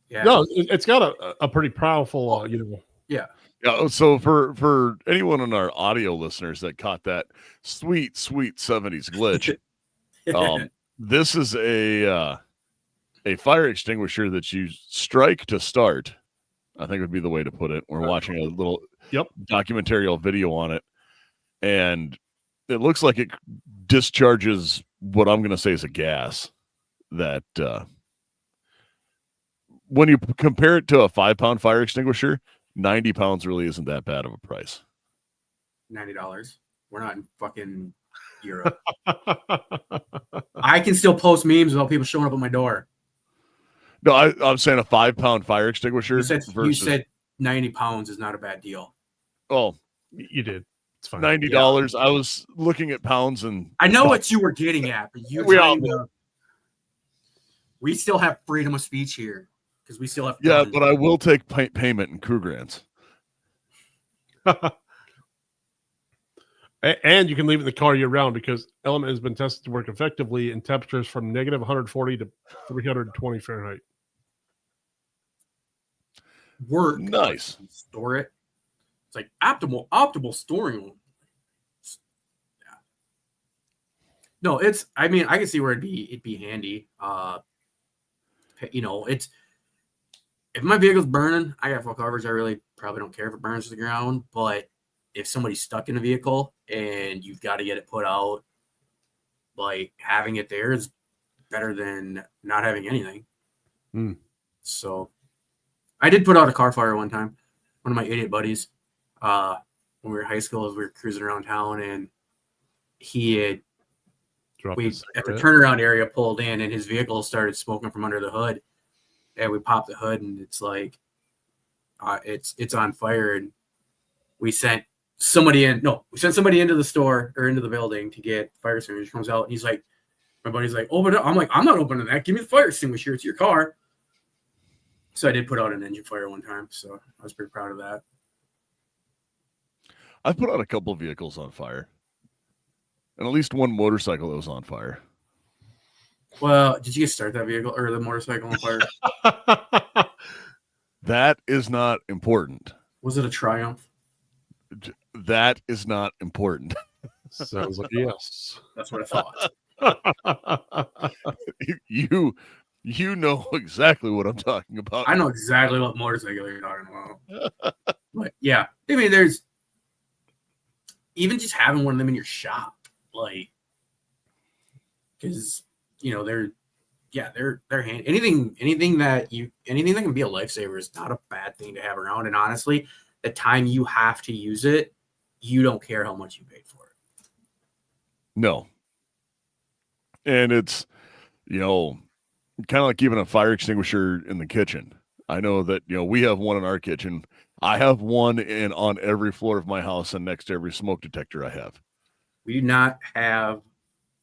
Yeah. No, it's got a pretty powerful, Yeah. Yeah. So for anyone on our audio listeners that caught that sweet 70s glitch, this is a fire extinguisher that you strike to start, I think would be the way to put it. We're watching a little documentary video on it, and it looks like it discharges what I'm going to say is a gas that when you compare it to a 5-pound fire extinguisher, 90 pounds really isn't that bad of a price. $90. We're not in fucking Europe. I can still post memes without people showing up at my door. No, I'm saying a 5-pound fire extinguisher. You said 90 pounds is not a bad deal. Oh, you did. It's fine. $90. I was looking at pounds, and I know what you were getting at, but we still have freedom of speech here because we still have. Yeah, but I will take payment in crew grants. And you can leave it in the car year round because Element has been tested to work effectively in temperatures from negative 140 to 320 Fahrenheit. Work nice. Store it. It's like optimal storing. Yeah. No, it's. I mean, I can see where it'd be handy. It's if my vehicle's burning, I got full coverage. I really probably don't care if it burns to the ground, but if somebody's stuck in a vehicle and you've got to get it put out, like having it there is better than not having anything. So I did put out a car fire one time. One of my idiot buddies, when we were in high school, we were cruising around town, and he had at the turnaround area pulled in, and his vehicle started smoking from under the hood. And we popped the hood, and it's like it's on fire. And we sent somebody in. No, we sent somebody into the store or into the building to get fire extinguisher. Comes out, and he's like, my buddy's like, open it up. I'm like, I'm not opening that. Give me the fire extinguisher. It's your car. So I did put out an engine fire one time. So I was pretty proud of that. I've put out a couple of vehicles on fire. And at least one motorcycle that was on fire. Well, did you start that vehicle or the motorcycle on fire? That is not important. Was it a Triumph? That is not important. Sounds like yes. That's what I thought. You know exactly what I'm talking about. I know exactly what motorcycle you're talking about. But yeah, I mean, there's even just having one of them in your shop, like, because they're hand anything that can be a lifesaver is not a bad thing to have around. And honestly, the time you have to use it, you don't care how much you paid for it. No. And it's, kind of like keeping a fire extinguisher in the kitchen. I know that, we have one in our kitchen. I have one on every floor of my house and next to every smoke detector I have. We do not have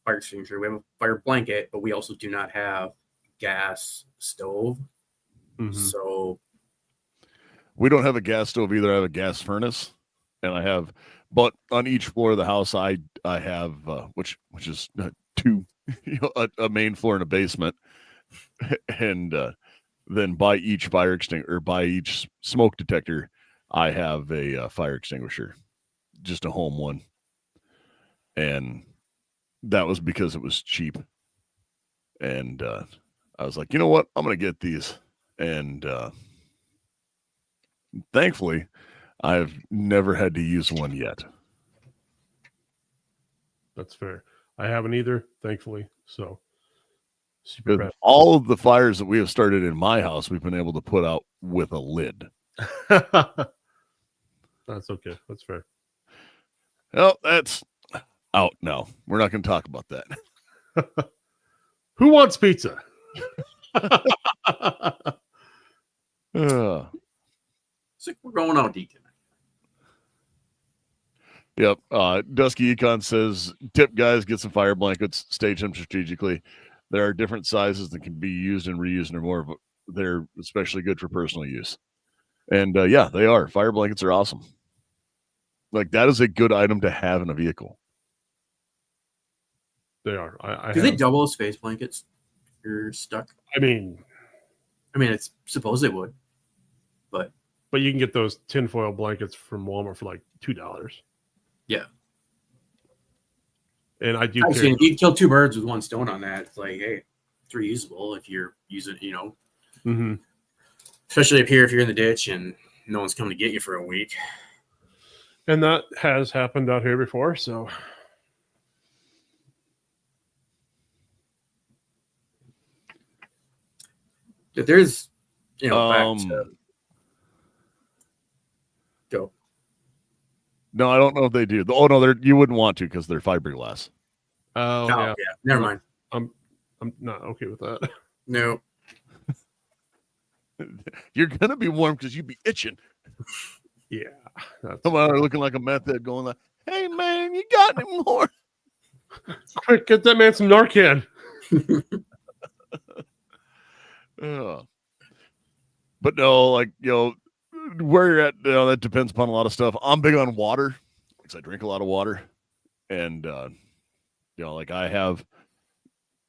fire extinguisher. We have a fire blanket, but we also do not have gas stove. Mm-hmm. So we don't have a gas stove either. I have a gas furnace, and but on each floor of the house, I have which is two, a main floor and a basement, and then by each fire extinguisher or by each smoke detector, I have a fire extinguisher, just a home one, and that was because it was cheap, and I was like, you know what, I'm gonna get these, and thankfully, I've never had to use one yet. That's fair. I haven't either, thankfully. So, all of the fires that we have started in my house, we've been able to put out with a lid. That's okay. That's fair. Well, that's out now. We're not going to talk about that. Who wants pizza? So we're going out deep tonight. Yep. Dusky Econ says, tip guys, get some fire blankets, stage them strategically. There are different sizes that can be used and reused and more, but they're especially good for personal use. And yeah, they are. Fire blankets are awesome. Like, that is a good item to have in a vehicle. They are. Do they double as face blankets if you're stuck? I mean, it's suppose they would, but you can get those tinfoil blankets from Walmart for like $2. Yeah. And I do. You can kill two birds with one stone on that. It's like, hey, it's reusable if you're using, Mm-hmm. Especially up here if you're in the ditch and no one's coming to get you for a week. And that has happened out here before, so. If there's, back to go. No, I don't know if they do. Oh no, you wouldn't want to because they're fiberglass. Oh yeah. Never mind. I'm not okay with that. No. You're gonna be warm because you'd be itching. Yeah. Come on, looking like a meth head, going like, "Hey man, you got any more? Quick, get that man some Narcan." But no, like, where you're at, that depends upon a lot of stuff. I'm big on water because I drink a lot of water, and like I have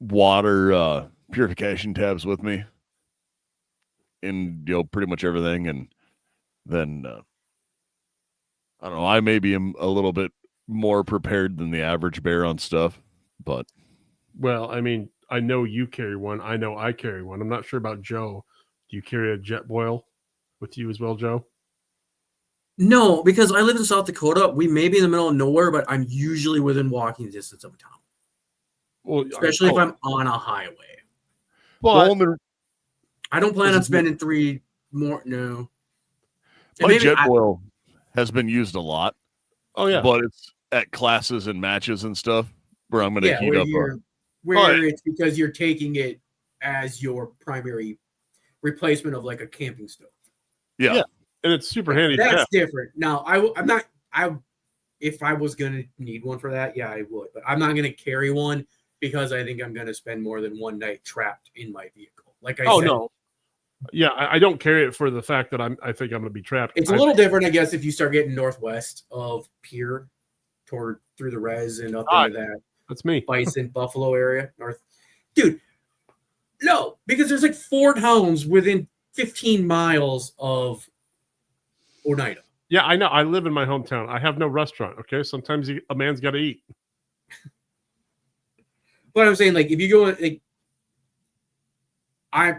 water purification tabs with me in pretty much everything, and then I don't know, I maybe am a little bit more prepared than the average bear on stuff, but well, I mean, I know you carry one. I know I carry one. I'm not sure about Joe. Do you carry a jet boil with you as well, Joe? No, because I live in South Dakota. We may be in the middle of nowhere, but I'm usually within walking distance of a town. Well, especially if I'm on a highway. But I don't plan on spending 3 more no. And My maybe jet boil has been used a lot, Oh yeah. but it's at classes and matches and stuff where I'm going to heat where up. where it's because you're taking it as your primary replacement of like a camping stove. Yeah. Yeah. And it's super handy. That's different. Now, I'm not. If I was gonna need one for that, yeah, I would. But I'm not gonna carry one because I think I'm gonna spend more than one night trapped in my vehicle. Like I said, no. Yeah, I don't carry it for the fact that I think I'm going to be trapped. It's a little different, I guess, if you start getting northwest of Pier through the res and up into that. That's me. Bison, Buffalo area, north. Dude, no, because there's like 4 towns within 15 miles of Oneida. Yeah, I know. I live in my hometown. I have no restaurant. Okay, sometimes a man's got to eat. But I'm saying, like, if you go, like, I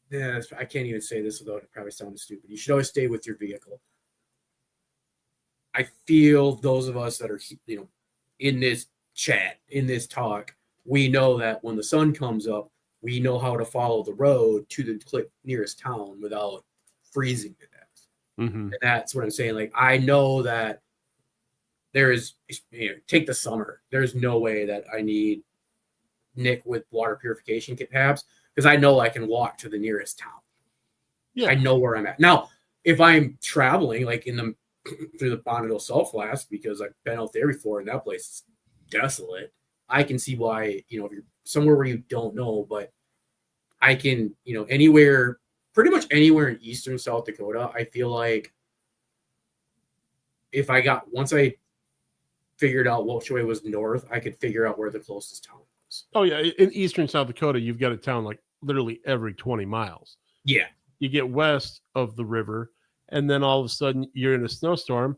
can't even say this without it probably sounding stupid. You should always stay with your vehicle. I feel those of us that are, in this chat, in this talk, we know that when the sun comes up, we know how to follow the road to the nearest town without freezing to death. Mm-hmm. And that's what I'm saying. Like, I know that there is, take the summer. There's no way that I need Nick with water purification tabs because I know I can walk to the nearest town. Yeah. I know where I'm at. Now, if I'm traveling like through the Bonneville Salt Flats, because I've been out there before and that place is desolate, I can see why, if you're somewhere where you don't know, but I can, anywhere, pretty much anywhere in eastern South Dakota, I feel like once I figured out which way was north, I could figure out where the closest town was. Oh yeah, in eastern South Dakota, you've got a town like literally every 20 miles. Yeah. You get west of the river, and then all of a sudden you're in a snowstorm,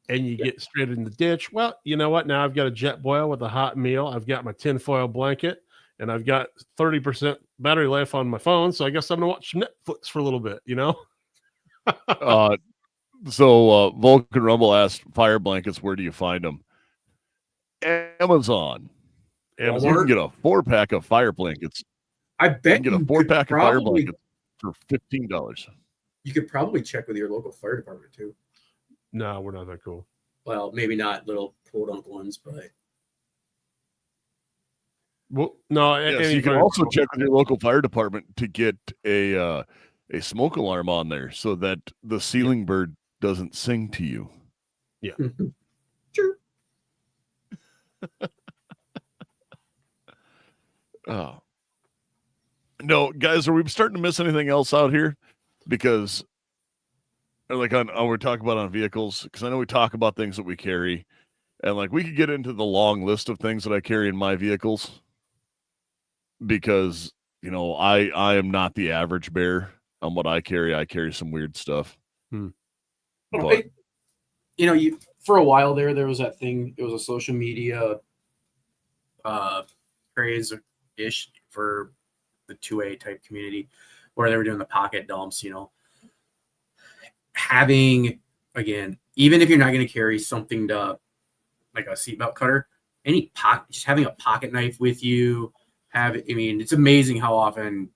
and you get straight in the ditch. Well, you know what? Now I've got a jet boil with a hot meal. I've got my tinfoil blanket, and I've got 30% battery life on my phone. So I guess I'm going to watch Netflix for a little bit, So Vulcan Rumble asked, fire blankets, where do you find them? Amazon. You can get a 4-pack of fire blankets. I bet you can get a 4-pack of fire blankets for $15. You could probably check with your local fire department too. No, we're not that cool. Well, maybe not little podunk ones, but well, no. Yes, you can also check with your local fire department to get a smoke alarm on there so that the ceiling bird doesn't sing to you. Yeah. True. Oh. No, guys, are we starting to miss anything else out here? Because, like, we're talking about on vehicles, because I know we talk about things that we carry, and like we could get into the long list of things that I carry in my vehicles, because I am not the average bear on what I carry. I carry some weird stuff. But, you for a while there was that thing. It was a social media craze-ish for the 2A type community where they were doing the pocket dumps, having, again, even if you're not going to carry something to like a seatbelt cutter, just having a pocket knife with you, it's amazing how often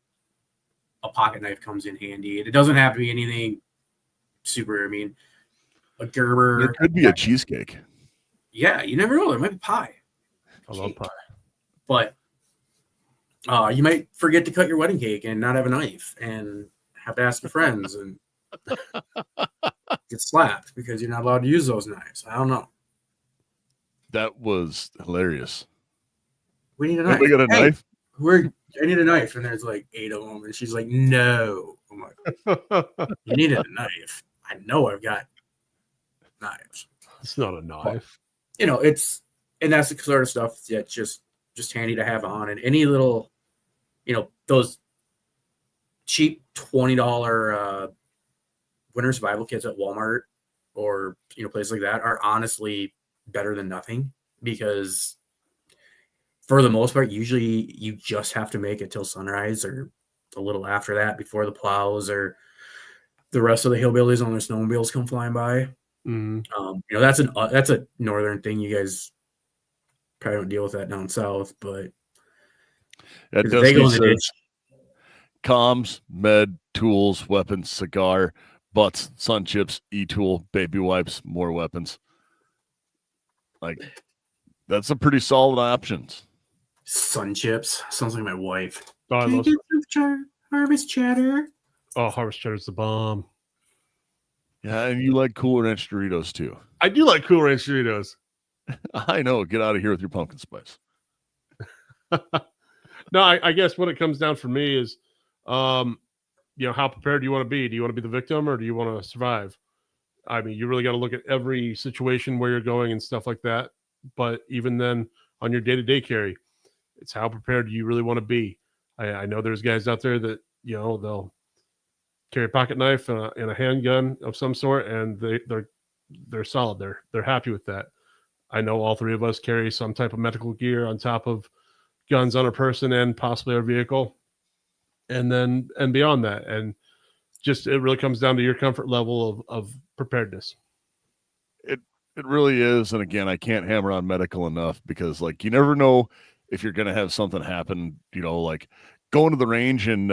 a pocket knife comes in handy. It doesn't have to be anything super, a Gerber. It could be a cheesecake. Yeah, you never know. There might be pie. I love pie. But you might forget to cut your wedding cake and not have a knife and have to ask your friends and get slapped because you're not allowed to use those knives. I don't know. That was hilarious. We need a knife. We got a knife? I need a knife. And there's like 8 of them. And she's like, no. I'm like, you needed a knife. I know I've got knives. It's not a knife. And that's the sort of stuff that's just handy to have on. And any little, those cheap $20 winter survival kits at Walmart or, places like that are honestly better than nothing because for the most part, usually you just have to make it till sunrise or a little after that before the plows or the rest of the hillbillies on their snowmobiles come flying by. Mm-hmm. That's a northern thing. You guys probably don't deal with that down south, but Dusty says, comms, med, tools, weapons, cigar, butts, sun chips, e-tool, baby wipes, more weapons. Like, that's a pretty solid options. Sun chips. Sounds like my wife. Oh, I Can I love get some harvest cheddar? Oh, Harvest Cheddar's the bomb. Yeah, and you like Cool Ranch Doritos too. I do like Cool Ranch Doritos. I know. Get out of here with your pumpkin spice. No, I guess what it comes down for me is, how prepared do you want to be? Do you want to be the victim or do you want to survive? I mean, you really got to look at every situation where you're going and stuff like that. But even then, on your day-to-day carry, it's how prepared do you really want to be? I know there's guys out there that, they'll carry a pocket knife and a handgun of some sort, and they're solid. They're happy with that. I know all three of us carry some type of medical gear on top of guns on our person and possibly our vehicle, and beyond that, and just it really comes down to your comfort level of preparedness. It really is. And again, I can't hammer on medical enough because, like, you never know if you're going to have something happen, like going to the range and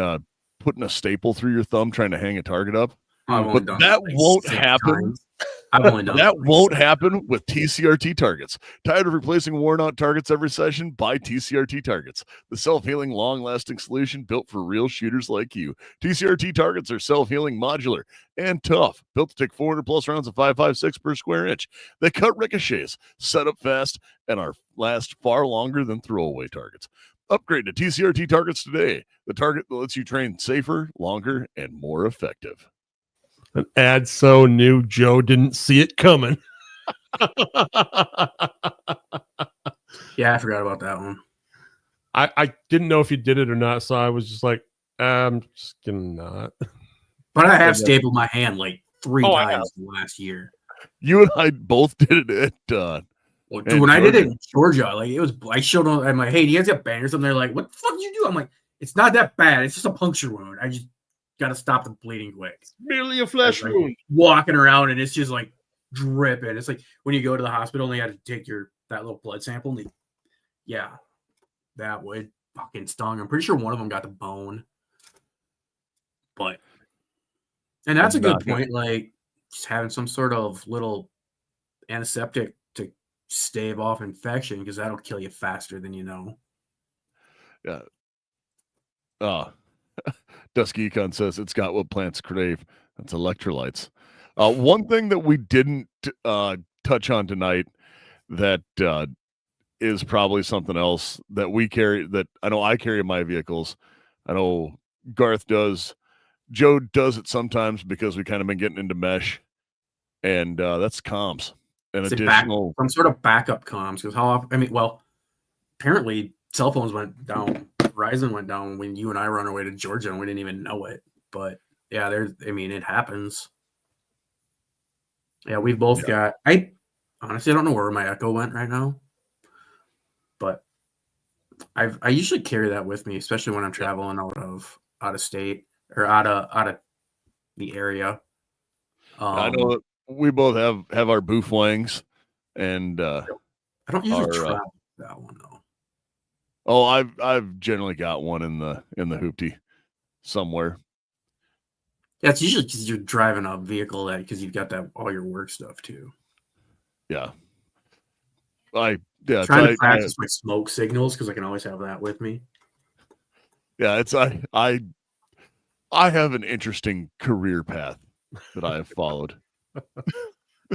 putting a staple through your thumb trying to hang a target up. But that won't happen. I've only done that won't happen with TCRT targets. Tired of replacing worn out targets every session? Buy TCRT targets, the self-healing, long-lasting solution built for real shooters like you. TCRT targets are self-healing, modular, and tough, built to take 400 plus rounds of 5.56 per square inch. They cut ricochets, set up fast, and last far longer than throwaway targets. Upgrade to TCRT targets today, the target that lets you train safer, longer, and more effective. An ad so new, Joe didn't see it coming. Yeah, I forgot about that one. I didn't know if you did it or not, so I was just like, I'm just gonna not. But I have stapled my hand like 3 times last year. You and I both did it at when I did it in Georgia, like it was, I showed them, I'm like, hey, do you guys got bangers? And they're like, what the fuck did you do? I'm like, it's not that bad. It's just a puncture wound. I just got to stop the bleeding quick. It's merely a flesh wound. Walking around and it's just like dripping. It's like when you go to the hospital and they got to take that little blood sample. And that would fucking stung. I'm pretty sure one of them got the bone. And that's a good point. Like just having some sort of little antiseptic to stave off infection because that'll kill you faster than you know. Yeah. Dusky Econ says it's got what plants crave. That's electrolytes. One thing that we didn't touch on tonight that is probably something else that we carry, that I know I carry in my vehicles. I know Garth does. Joe does it sometimes because we kind of been getting into mesh, and that's comms. An additional some sort of backup comms, because how often, apparently cell phones went down. Verizon went down when you and I run away to Georgia and we didn't even know it. But yeah, it happens. Yeah, we've both got, I honestly don't know where my Echo went right now, but I usually carry that with me, especially when I'm traveling out of state or out of the area. I know that we both have our boof wangs, and I don't usually travel that one though. Oh, I've generally got one in the hoopty somewhere. Yeah, it's usually because you're driving a vehicle because you've got all your work stuff too. Yeah. Trying to practice my smoke signals because I can always have that with me. Yeah, I have an interesting career path that I have followed.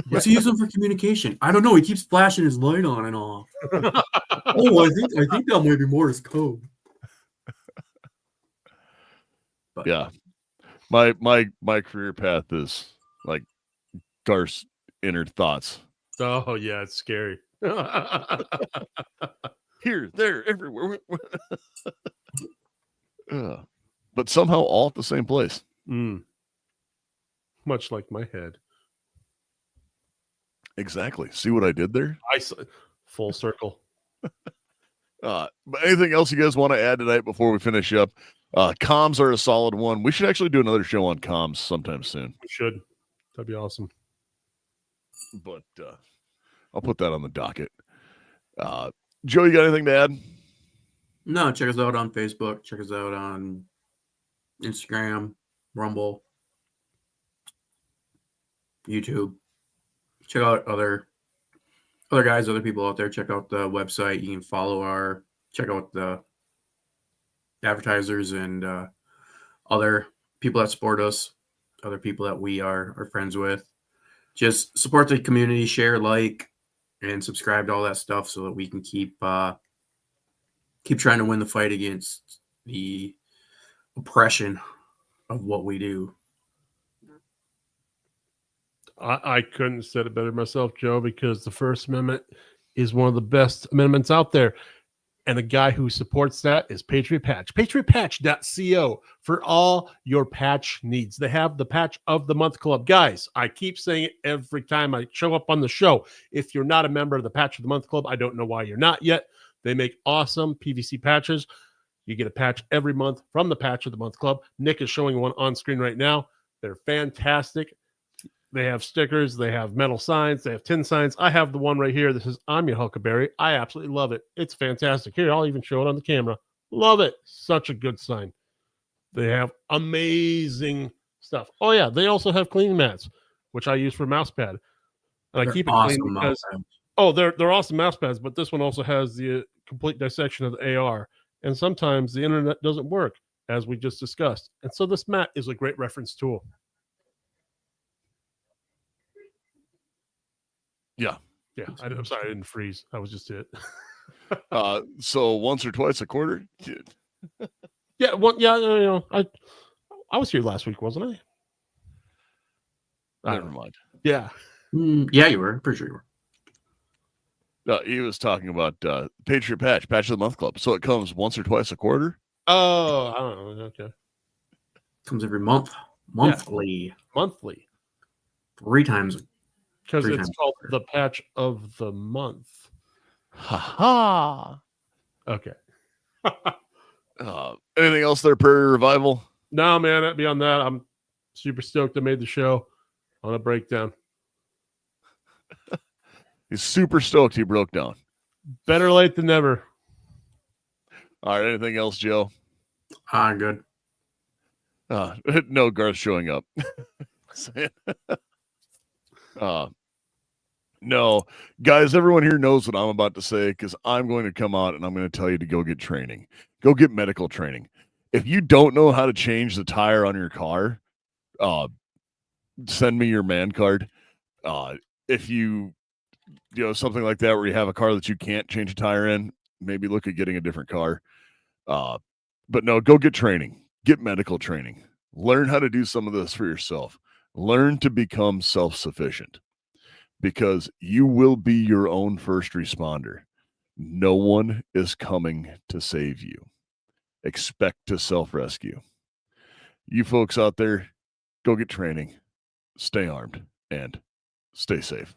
What's he using for communication? I don't know. He keeps flashing his light on and off. I think that might be Morse code. But yeah, my career path is like Garth's inner thoughts. Oh yeah, it's scary. Here, there, everywhere. But somehow all at the same place. Much like my head. Exactly. See what I did there? Full circle. But anything else you guys want to add tonight before we finish up? Comms are a solid one. We should actually do another show on comms sometime soon. We should. That'd be awesome. But I'll put that on the docket. Joe, you got anything to add? No, check us out on Facebook. Check us out on Instagram, Rumble, YouTube. Check out other guys, other people out there. Check out the website. You can check out the advertisers and other people that support us, other people that we are friends with. Just support the community, share, like, and subscribe to all that stuff so that we can keep trying to win the fight against the oppression of what we do. I couldn't have said it better myself, Joe, because the First Amendment is one of the best amendments out there. And the guy who supports that is Patriot Patch. PatriotPatch.co for all your patch needs. They have the Patch of the Month Club. Guys, I keep saying it every time I show up on the show. If you're not a member of the Patch of the Month Club, I don't know why you're not yet. They make awesome PVC patches. You get a patch every month from the Patch of the Month Club. Nick is showing one on screen right now. They're fantastic. They have stickers, they have metal signs, they have tin signs. I have the one right here. This is I'm your Huckleberry. I absolutely love it. It's fantastic. Here, I'll even show it on the camera. Love it. Such a good sign. They have amazing stuff. Oh, yeah. They also have cleaning mats, which I use for mouse pad. And I keep it clean because they're awesome mouse pads, but this one also has the complete dissection of the AR. And sometimes the internet doesn't work, as we just discussed. And so this mat is a great reference tool. Yeah. I'm sorry, I didn't freeze. I was just it. So once or twice a quarter? Yeah, I was here last week, wasn't I? Never mind. Yeah. Yeah, you were. Pretty sure you were. No, he was talking about Patriot Patch of the Month Club. So it comes once or twice a quarter? Oh, I don't know. Okay. Comes every month. Monthly. Yeah. Monthly. 3 times. Because it's called the Patch of the Month. Ha ha. Okay. Anything else there, Prairie Revival? No, man. Beyond that, I'm super stoked I made the show on a breakdown. He's super stoked he broke down. Better late than never. All right. Anything else, Joe? Good. No, Garth showing up. No, guys, everyone here knows what I'm about to say because I'm going to come out and I'm going to tell you to go get training. Go get medical training. If you don't know how to change the tire on your car, send me your man card. If you something like that where you have a car that you can't change a tire in, maybe look at getting a different car. But no, go get training. Get medical training. Learn how to do some of this for yourself. Learn to become self-sufficient. Because you will be your own first responder. No one is coming to save you. Expect to self-rescue. You folks out there, go get training, stay armed, and stay safe.